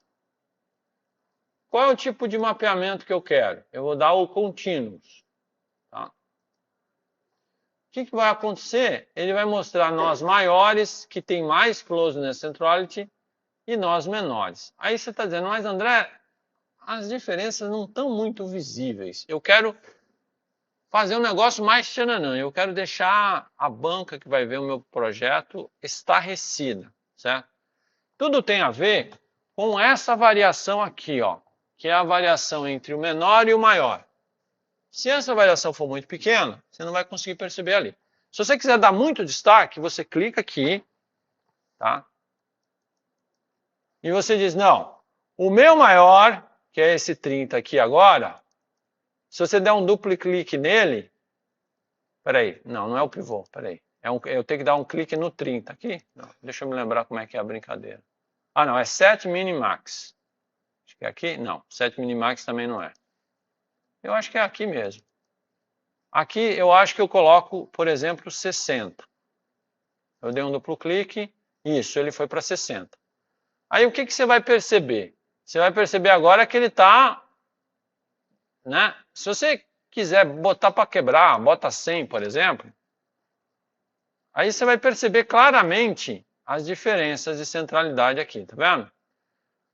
Qual é o tipo de mapeamento que eu quero? Eu vou dar o Continuous. Tá? O que vai acontecer? Ele vai mostrar nós maiores, que tem mais Closeness Centrality, e nós menores. Aí você está dizendo, mas André, as diferenças não estão muito visíveis. Eu quero fazer um negócio mais tchananã. Eu quero deixar a banca que vai ver o meu projeto estarrecida, certo? Tudo tem a ver com essa variação aqui, ó, que é a variação entre o menor e o maior. Se essa variação for muito pequena, você não vai conseguir perceber ali. Se você quiser dar muito destaque, você clica aqui, tá? E você diz, não, o meu maior, que é esse 30 aqui agora, se você der um duplo clique nele, peraí, não é o pivô, peraí. Eu tenho que dar um clique no 30 aqui? Não, deixa eu me lembrar como é que é a brincadeira. Ah, não, é set minimax. Acho que é aqui? Não, set minimax também não é. Eu acho que é aqui mesmo. Aqui eu acho que eu coloco, por exemplo, 60. Eu dei um duplo clique, isso, ele foi para 60. Aí o que você vai perceber? Você vai perceber agora que ele está, né? Se você quiser botar para quebrar, bota 100, por exemplo, aí você vai perceber claramente as diferenças de centralidade aqui, tá vendo?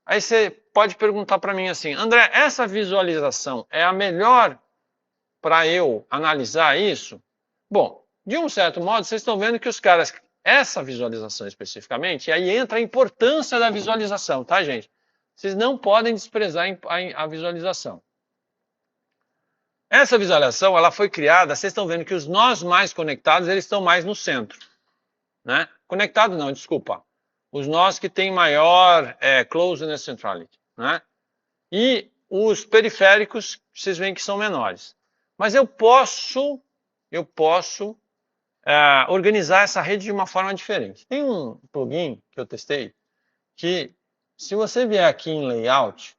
Aí você pode perguntar para mim assim, André, essa visualização é a melhor para eu analisar isso? Bom, de um certo modo, vocês estão vendo que os caras, essa visualização especificamente, aí entra a importância da visualização, tá, gente? Vocês não podem desprezar a visualização. Essa visualização, ela foi criada, vocês estão vendo que os nós mais conectados, eles estão mais no centro, né? Conectados não, desculpa. Os nós que têm maior closeness centrality, né? E os periféricos, vocês veem que são menores. Mas eu posso organizar essa rede de uma forma diferente. Tem um plugin que eu testei que, se você vier aqui em Layout,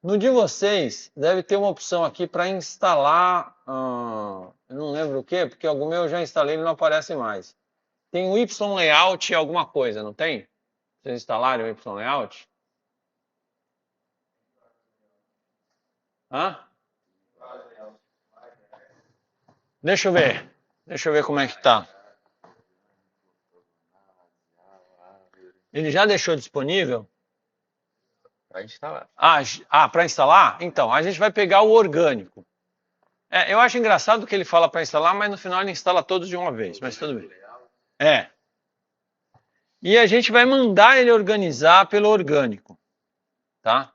No de vocês, deve ter uma opção aqui para instalar, eu não lembro o que, porque algum meu eu já instalei e não aparece mais. Tem o Y Layout alguma coisa, não tem? Vocês instalaram o Y Layout? Hã? Deixa eu ver. Deixa eu ver como é que tá. Ele já deixou disponível? Para instalar. Para instalar? Então, a gente vai pegar o orgânico. Eu acho engraçado que ele fala para instalar, mas no final ele instala todos de uma vez, mas tudo bem. E a gente vai mandar ele organizar pelo orgânico, tá?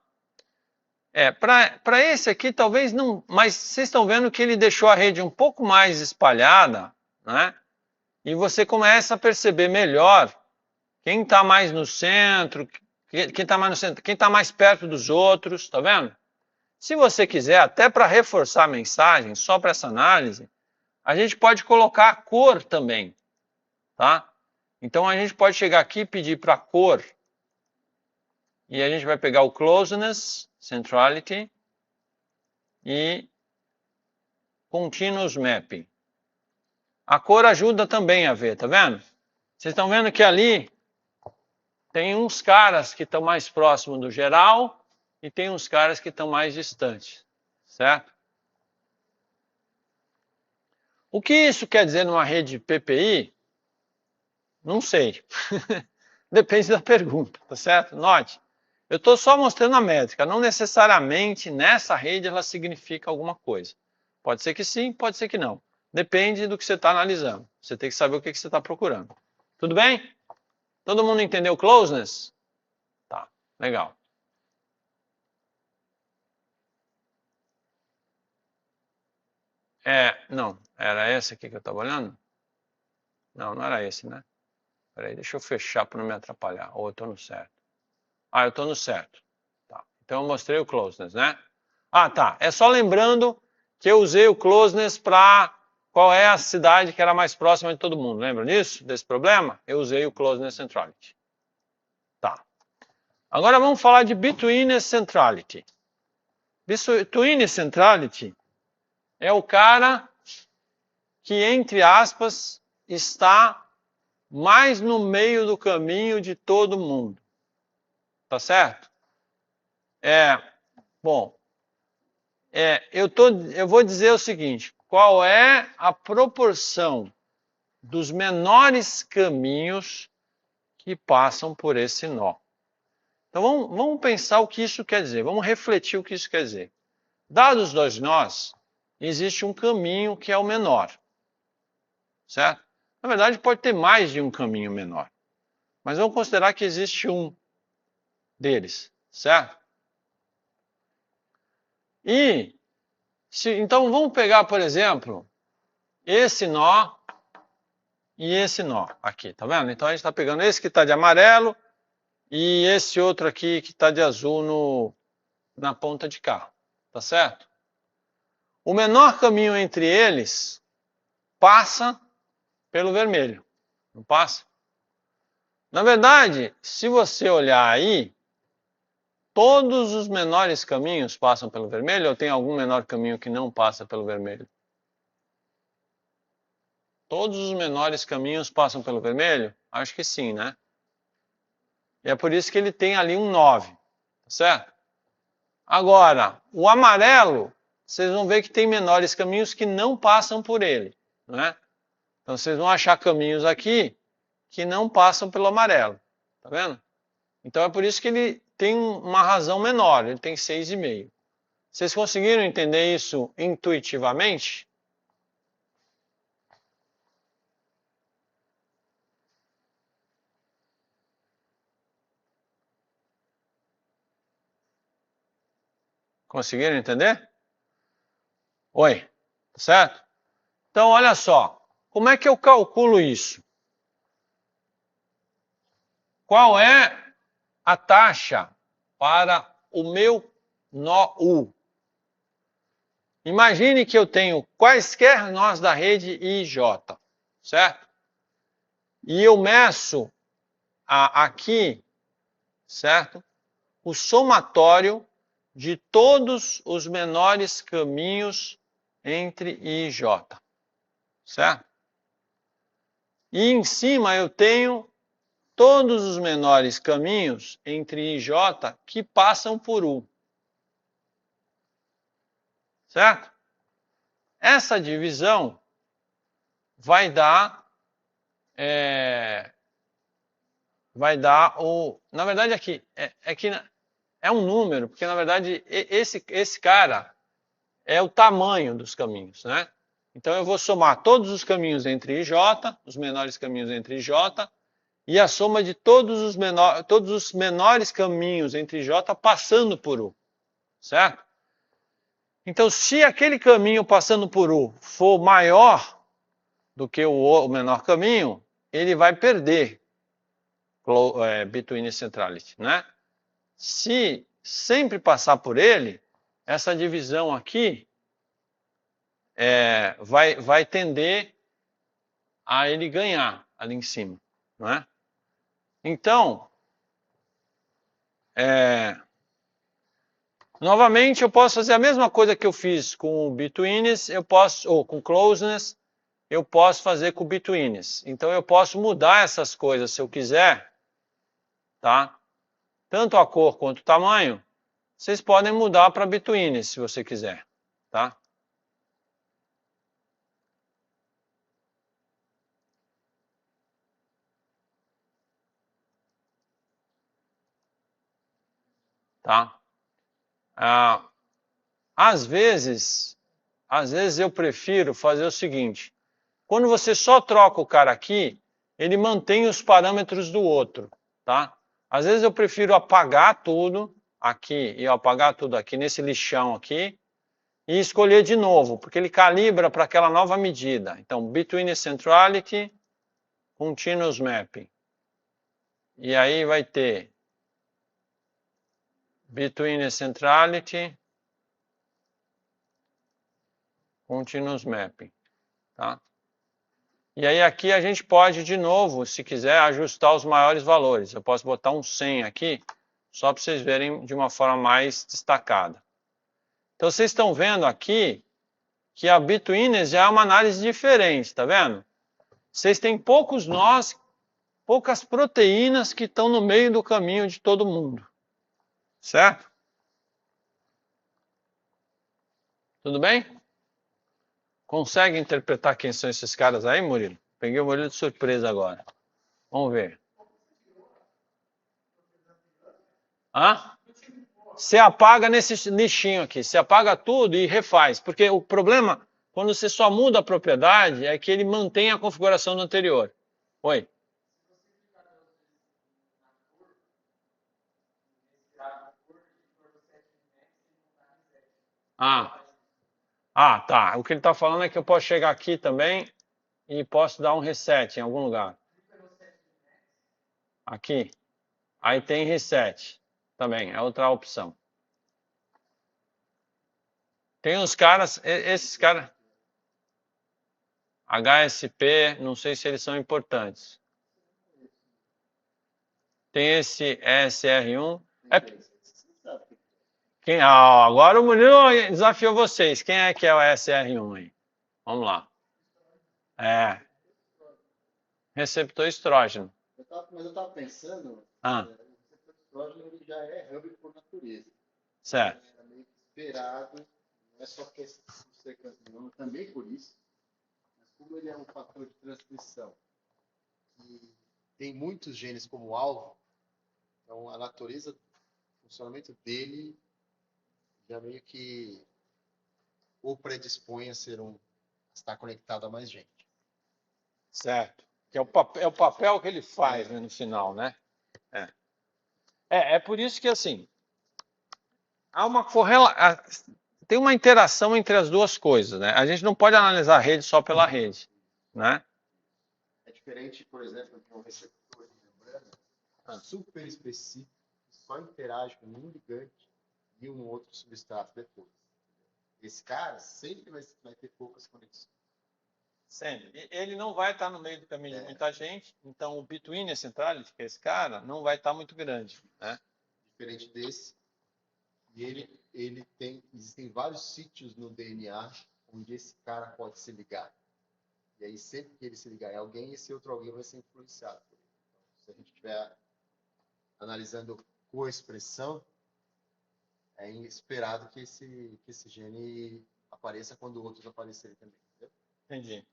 Para esse aqui talvez não, mas vocês estão vendo que ele deixou a rede um pouco mais espalhada, né? E você começa a perceber melhor quem está mais no centro, quem está mais no centro, quem está mais perto dos outros, tá vendo? Se você quiser, até para reforçar a mensagem, só para essa análise, a gente pode colocar a cor também, tá? Então a gente pode chegar aqui e pedir para a cor, e a gente vai pegar o Closeness, Centrality e Continuous Mapping. A cor ajuda também a ver, tá vendo? Vocês estão vendo que ali tem uns caras que estão mais próximos do geral e tem uns caras que estão mais distantes, certo? O que isso quer dizer numa rede PPI? Não sei. Depende da pergunta, tá certo? Note, eu estou só mostrando a métrica, não necessariamente nessa rede ela significa alguma coisa. Pode ser que sim, pode ser que não. Depende do que você está analisando. Você tem que saber o que você está procurando. Tudo bem? Todo mundo entendeu closeness? Tá, legal. Não, era esse aqui que eu estava olhando? Não, não era esse, né? Peraí, deixa eu fechar para não me atrapalhar. Ou eu estou no certo? Eu estou no certo. Tá. Então eu mostrei o closeness, né? Tá. É só lembrando que eu usei o closeness para qual é a cidade que era mais próxima de todo mundo. Lembra disso? Desse problema? Eu usei o closeness centrality. Tá. Agora vamos falar de betweenness centrality. Betweenness centrality é o cara que, entre aspas, está mais no meio do caminho de todo mundo. Tá certo? Bom, eu vou dizer o seguinte, qual é a proporção dos menores caminhos que passam por esse nó? Então vamos pensar o que isso quer dizer, vamos refletir o que isso quer dizer. Dados os dois nós, existe um caminho que é o menor, certo? Na verdade, pode ter mais de um caminho menor, mas vamos considerar que existe um deles, certo? Então vamos pegar, por exemplo, esse nó e esse nó aqui, tá vendo? Então a gente está pegando esse que está de amarelo e esse outro aqui que está de azul na ponta de cá, tá certo? O menor caminho entre eles passa pelo vermelho, não passa? Na verdade, se você olhar aí, todos os menores caminhos passam pelo vermelho ou tem algum menor caminho que não passa pelo vermelho? Todos os menores caminhos passam pelo vermelho? Acho que sim, né? E é por isso que ele tem ali um 9, tá certo? Agora, o amarelo, vocês vão ver que tem menores caminhos que não passam por ele, né? Então vocês vão achar caminhos aqui que não passam pelo amarelo, tá vendo? Então é por isso que ele tem uma razão menor, ele tem 6,5. Vocês conseguiram entender isso intuitivamente? Conseguiram entender? Oi, tá certo? Então olha só, como é que eu calculo isso? Qual é a taxa para o meu nó U? Imagine que eu tenho quaisquer nós da rede I e J, certo? E eu meço aqui, certo? O somatório de todos os menores caminhos entre I e J. Certo? E em cima eu tenho todos os menores caminhos entre I e J que passam por U. Certo? Essa divisão vai dar na verdade aqui, que é um número, porque na verdade esse cara é o tamanho dos caminhos, né? Então eu vou somar todos os caminhos entre I e J, os menores caminhos entre I e J, e a soma de todos os menores caminhos entre J passando por U, certo? Então, se aquele caminho passando por U for maior do que o menor caminho, ele vai perder between centrality, né? Se sempre passar por ele, essa divisão aqui vai tender a ele ganhar ali em cima, não é? Então, novamente eu posso fazer a mesma coisa que eu fiz com o betweenness, ou com closeness, eu posso fazer com o betweenness. Então eu posso mudar essas coisas se eu quiser, tá? Tanto a cor quanto o tamanho, vocês podem mudar para betweenness se você quiser, tá? Tá? Às vezes eu prefiro fazer o seguinte: quando você só troca o cara aqui, ele mantém os parâmetros do outro, tá? Às vezes eu prefiro apagar tudo aqui e apagar tudo aqui nesse lixão aqui e escolher de novo, porque ele calibra para aquela nova medida. Então, between centrality, continuous mapping. E aí vai ter between centrality, continuous mapping, tá? E aí aqui a gente pode, de novo, se quiser, ajustar os maiores valores. Eu posso botar um 100 aqui, só para vocês verem de uma forma mais destacada. Então vocês estão vendo aqui que a betweenness já é uma análise diferente, tá vendo? Vocês têm poucos nós, poucas proteínas que estão no meio do caminho de todo mundo. Certo? Tudo bem? Consegue interpretar quem são esses caras aí, Murilo? Peguei o Murilo de surpresa agora. Vamos ver. Hã? Você apaga nesse lixinho aqui. Você apaga tudo e refaz. Porque o problema, quando você só muda a propriedade, é que ele mantém a configuração do anterior. Oi? Tá. O que ele está falando é que eu posso chegar aqui também e posso dar um reset em algum lugar. Aqui. Aí tem reset também, é outra opção. Tem uns caras, esses caras, HSP, não sei se eles são importantes. Tem esse ESR1. Agora o Murilo desafiou vocês. Quem é que é o ESR1 aí? Vamos lá. Receptor estrógeno. Mas eu estava pensando, o receptor estrógeno ele já é hub por natureza. Certo. É meio que esperado, não é só questão de ser campeão, também por isso. Mas como ele é um fator de transcrição e tem muitos genes como alvo, então a natureza, o funcionamento dele já meio que o predispõe a estar conectado a mais gente. Certo. Que é o papel que ele faz, né, no final, né? É por isso que, assim, tem uma interação entre as duas coisas, né? A gente não pode analisar a rede só pela rede, né? É diferente, por exemplo, de um receptor de membrana super específico, que só interage com um ligante e um outro substrato depois. Esse cara sempre vai ter poucas conexões. Sempre. Ele não vai estar no meio do caminho de muita gente, então o between centrality, que é esse cara, não vai estar muito grande, né? Diferente desse, E existem vários sítios no DNA onde esse cara pode se ligar. E aí, sempre que ele se ligar em alguém, esse outro alguém vai ser influenciado por ele. Então, se a gente estiver analisando co-expressão, é esperado que esse gene apareça quando outros aparecerem também. Entendeu? Entendi.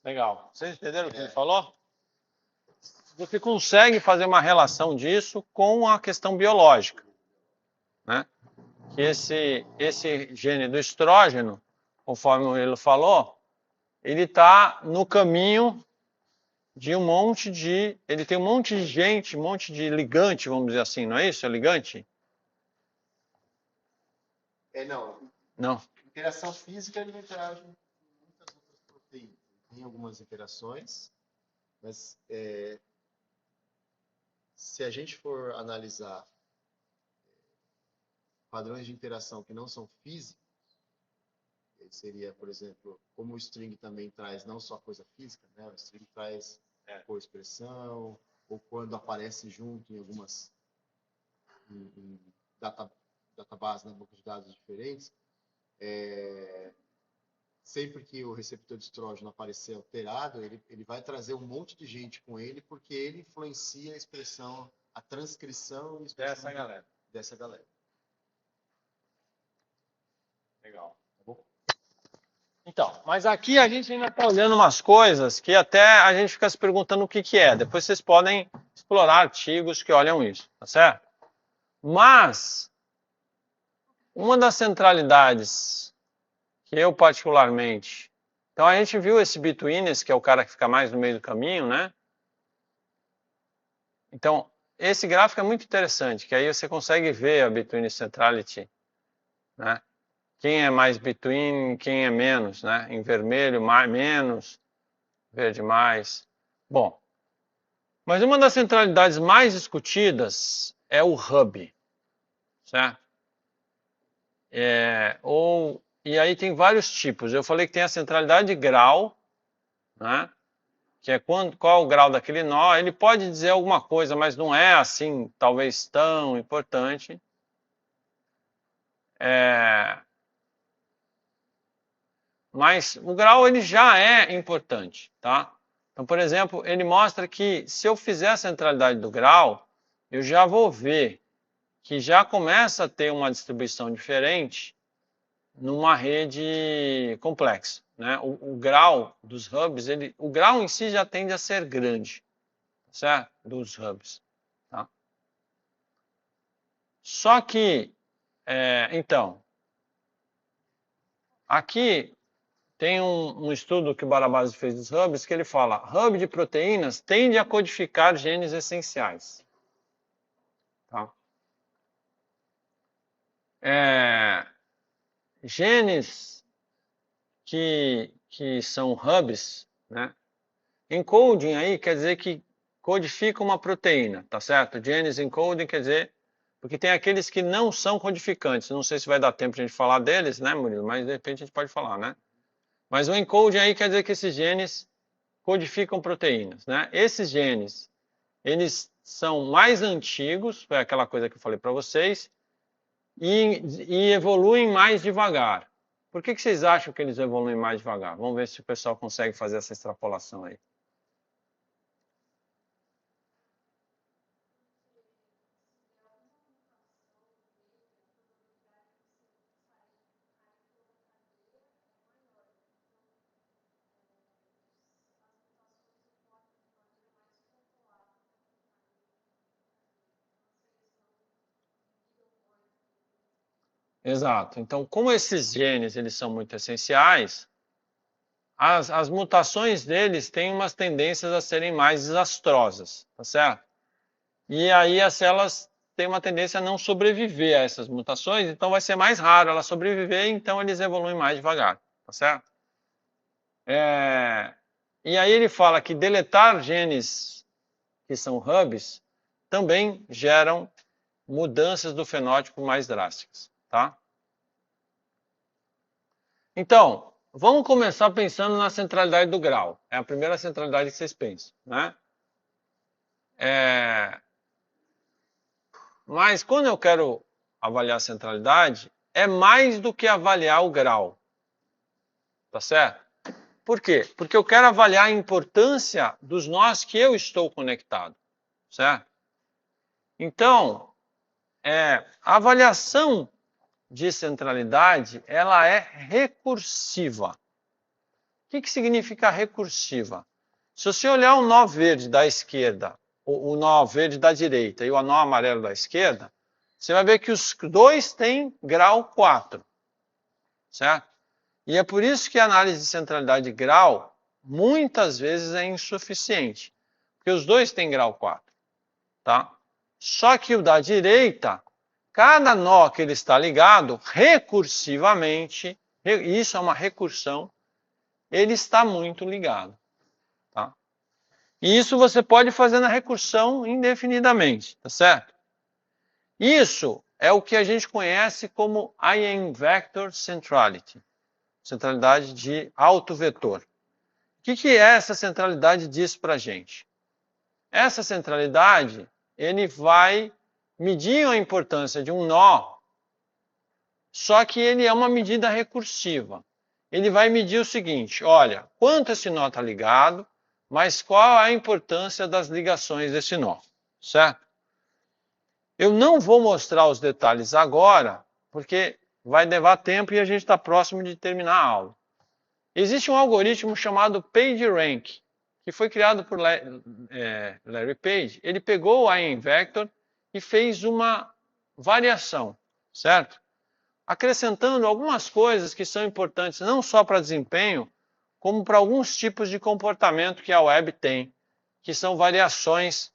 Legal. Vocês entenderam o que ele falou? Você consegue fazer uma relação disso com a questão biológica, né? Que esse gene do estrógeno, conforme o Murilo falou, ele está no caminho de um monte de... Ele tem um monte de gente, um monte de ligante, vamos dizer assim, não é isso? É ligante? Não. Não. Interação física, ele interage com muitas outras proteínas. Tem algumas interações, mas se a gente for analisar padrões de interação que não são físicos, seria, por exemplo, como o string também traz não só coisa física, né? O string traz co-expressão, ou quando aparece junto em algumas databases, né, banco de dados diferentes, sempre que o receptor de estrógeno aparecer alterado, ele vai trazer um monte de gente com ele, porque ele influencia a expressão, a transcrição e expressão dessa galera. Legal. Tá bom? Então, mas aqui a gente ainda está olhando umas coisas que até a gente fica se perguntando o que que é. Depois vocês podem explorar artigos que olham isso, tá certo? Mas uma das centralidades que eu particularmente... Então a gente viu esse betweeners, que é o cara que fica mais no meio do caminho, né? Então, esse gráfico é muito interessante, que aí você consegue ver a between centrality, né? Quem é mais between, quem é menos, né? Em vermelho, mais, menos, verde mais. Bom, mas uma das centralidades mais discutidas é o hub, certo? E aí tem vários tipos. Eu falei que tem a centralidade de grau, né? Que é qual o grau daquele nó. Ele pode dizer alguma coisa, mas não é assim, talvez tão importante. Mas o grau ele já é importante, tá? Então, por exemplo, ele mostra que se eu fizer a centralidade do grau, eu já vou ver que já começa a ter uma distribuição diferente numa rede complexa, né? O grau dos hubs, o grau em si já tende a ser grande, certo? Dos hubs, tá? Só que, então, aqui tem um estudo que o Barabasi fez dos hubs que ele fala: hub de proteínas tende a codificar genes essenciais. Tá? Genes que são hubs, né? Encoding aí quer dizer que codifica uma proteína, tá certo? Genes encoding quer dizer... Porque tem aqueles que não são codificantes. Não sei se vai dar tempo de a gente falar deles, né, Murilo? Mas de repente a gente pode falar, né? Mas o encoding aí quer dizer que esses genes codificam proteínas, né? Esses genes, eles são mais antigos, foi aquela coisa que eu falei para vocês, e evoluem mais devagar. Por que vocês acham que eles evoluem mais devagar? Vamos ver se o pessoal consegue fazer essa extrapolação aí. Exato. Então, como esses genes eles são muito essenciais, as mutações deles têm umas tendências a serem mais desastrosas, tá certo? E aí as células têm uma tendência a não sobreviver a essas mutações, então vai ser mais raro ela sobreviver, então eles evoluem mais devagar, tá certo? E aí ele fala que deletar genes que são hubs também geram mudanças do fenótipo mais drásticas, tá? Então, vamos começar pensando na centralidade do grau. É a primeira centralidade que vocês pensam, né? Mas quando eu quero avaliar a centralidade é mais do que avaliar o grau. Tá certo? Por quê? Porque eu quero avaliar a importância dos nós que eu estou conectado. Certo? Então, a avaliação de centralidade, ela é recursiva. O que significa recursiva? Se você olhar o nó verde da esquerda, o nó verde da direita e o nó amarelo da esquerda, você vai ver que os dois têm grau 4. Certo? E é por isso que a análise de centralidade de grau, muitas vezes, é insuficiente. Porque os dois têm grau 4. Tá? Só que o da direita, cada nó que ele está ligado, recursivamente, isso é uma recursão, ele está muito ligado. Tá? E isso você pode fazer na recursão indefinidamente, tá certo? Isso é o que a gente conhece como eigenvector centrality, centralidade de autovetor. O que essa centralidade diz para a gente? Essa centralidade, ele vai medir a importância de um nó, só que ele é uma medida recursiva. Ele vai medir o seguinte, olha, quanto esse nó está ligado, mas qual a importância das ligações desse nó, certo? Eu não vou mostrar os detalhes agora, porque vai levar tempo e a gente está próximo de terminar a aula. Existe um algoritmo chamado PageRank, que foi criado por Larry Page. Ele pegou o eigenvector e fez uma variação, certo? Acrescentando algumas coisas que são importantes não só para desempenho, como para alguns tipos de comportamento que a web tem, que são variações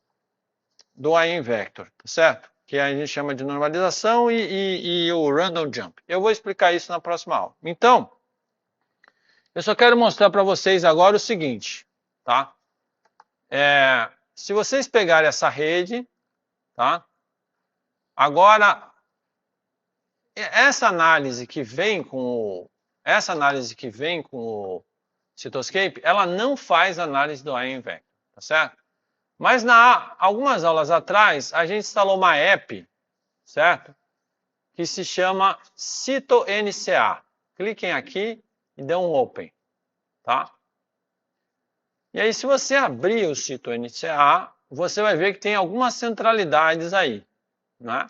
do eigenvector, tá certo? Que a gente chama de normalização e o random jump. Eu vou explicar isso na próxima aula. Então, eu só quero mostrar para vocês agora o seguinte, tá? Se vocês pegarem essa rede, tá? Agora, essa análise que vem com o Cytoscape, ela não faz análise do eigenvector, tá certo? Mas algumas aulas atrás, a gente instalou uma app, certo? Que se chama CytoNCA. Cliquem aqui e dê um open, tá? E aí, se você abrir o CytoNCA, você vai ver que tem algumas centralidades aí, né?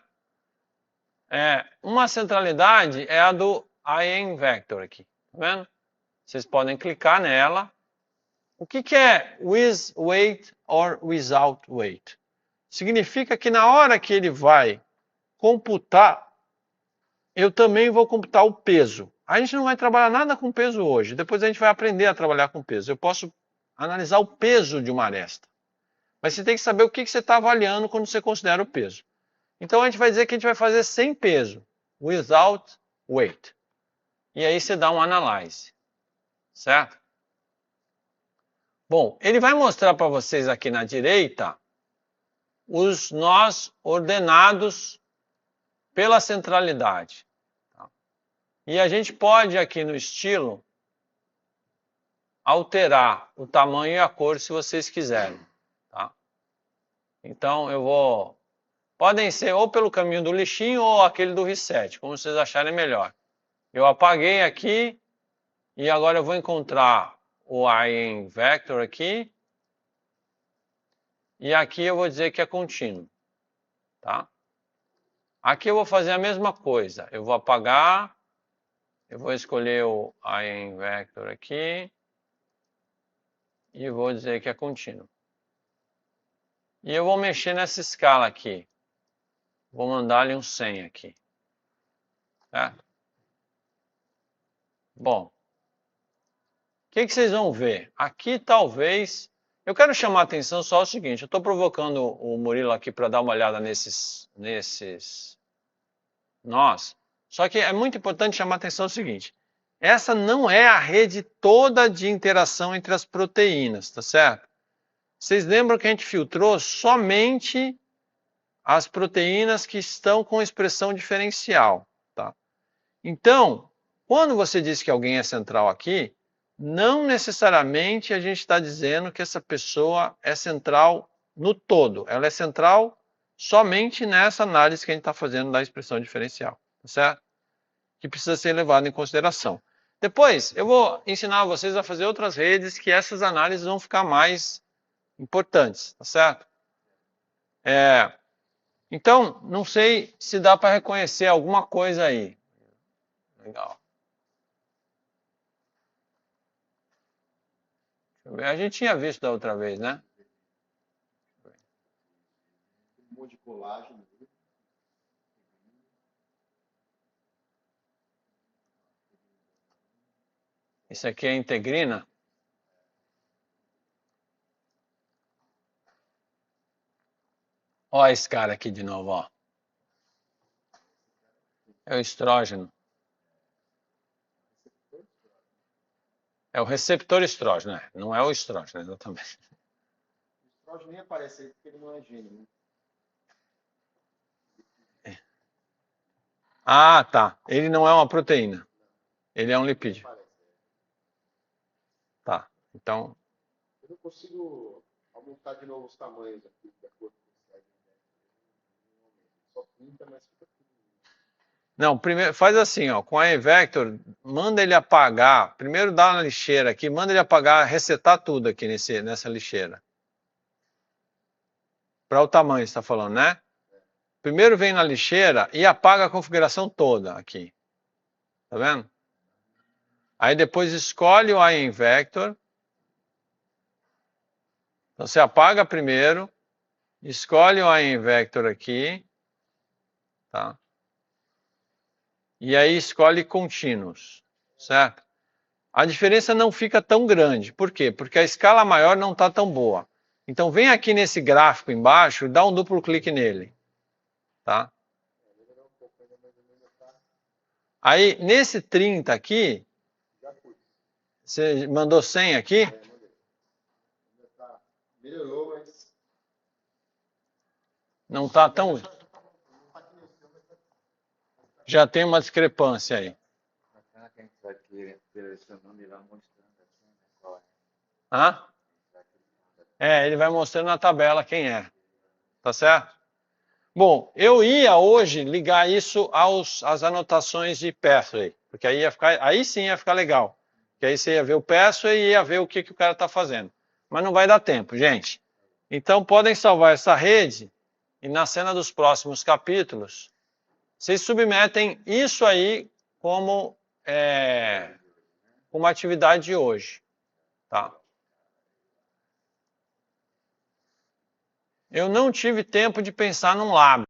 Uma centralidade é a do eigenvector aqui, tá vendo? Vocês podem clicar nela. O que é with weight or without weight? Significa que na hora que ele vai computar, eu também vou computar o peso. A gente não vai trabalhar nada com peso hoje. Depois a gente vai aprender a trabalhar com peso. Eu posso analisar o peso de uma aresta. Mas você tem que saber o que você está avaliando quando você considera o peso. Então a gente vai dizer que a gente vai fazer sem peso. Without weight. E aí você dá um analyze. Certo? Bom, ele vai mostrar para vocês aqui na direita os nós ordenados pela centralidade. Tá? E a gente pode aqui no estilo alterar o tamanho e a cor se vocês quiserem. Tá? Então eu vou... Podem ser ou pelo caminho do lixinho ou aquele do reset, como vocês acharem melhor. Eu apaguei aqui e agora eu vou encontrar o eigenvector aqui. E aqui eu vou dizer que é contínuo. Tá? Aqui eu vou fazer a mesma coisa. Eu vou apagar. Eu vou escolher o eigenvector aqui. E vou dizer que é contínuo. E eu vou mexer nessa escala aqui. Vou mandar-lhe um 100 aqui. Certo? Bom. O que vocês vão ver? Aqui talvez... Eu quero chamar a atenção só o seguinte. Eu estou provocando o Murilo aqui para dar uma olhada nesses nós. Só que é muito importante chamar a atenção o seguinte. Essa não é a rede toda de interação entre as proteínas, tá certo? Vocês lembram que a gente filtrou somente as proteínas que estão com expressão diferencial, tá? Então, quando você diz que alguém é central aqui, não necessariamente a gente está dizendo que essa pessoa é central no todo. Ela é central somente nessa análise que a gente está fazendo da expressão diferencial, tá certo? Que precisa ser levado em consideração. Depois, eu vou ensinar vocês a fazer outras redes que essas análises vão ficar mais importantes, tá certo? Então, não sei se dá para reconhecer alguma coisa aí. Legal. Deixa eu ver. A gente tinha visto da outra vez, né? Um monte de colágeno. Isso aqui é integrina. Ó esse cara aqui de novo, ó. É o estrógeno. É o receptor estrógeno, né? Não é o estrógeno, exatamente. O estrógeno nem aparece aí porque ele não é gene, né? Ah, tá. Ele não é uma proteína. Ele é um lipídio. Tá. Então, Eu não consigo aumentar de novo os tamanhos aqui de acordo com o slide. Só pinta, mas fica tudo. não, primeiro faz assim, ó, com a eVector, manda ele apagar, primeiro dá na lixeira aqui, manda ele apagar, resetar tudo aqui nessa lixeira. Para o tamanho, você está falando, né? Primeiro vem na lixeira e apaga a configuração toda aqui. Tá vendo? Aí depois escolhe o iMVector. Então você apaga primeiro, escolhe o iMVector aqui, tá? E aí escolhe Continuous, certo? A diferença não fica tão grande. Por quê? Porque a escala maior não está tão boa. Então vem aqui nesse gráfico embaixo e dá um duplo clique nele, tá? Aí nesse 30 aqui, você mandou 100 aqui? Melhorou, mas Não está tão... Já tem uma discrepância aí. Bacana que a gente vai selecionando e vai mostrando assim, né? Qual é. Hã? Ele vai mostrando na tabela quem é. Tá certo? Bom, eu ia hoje ligar isso às anotações de pathway, porque aí sim ia ficar legal. Porque aí você ia ver o pathway e ia ver o que o cara está fazendo. Mas não vai dar tempo, gente. Então podem salvar essa rede e na cena dos próximos capítulos, vocês submetem isso aí como uma atividade de hoje. Tá? Eu não tive tempo de pensar num lab.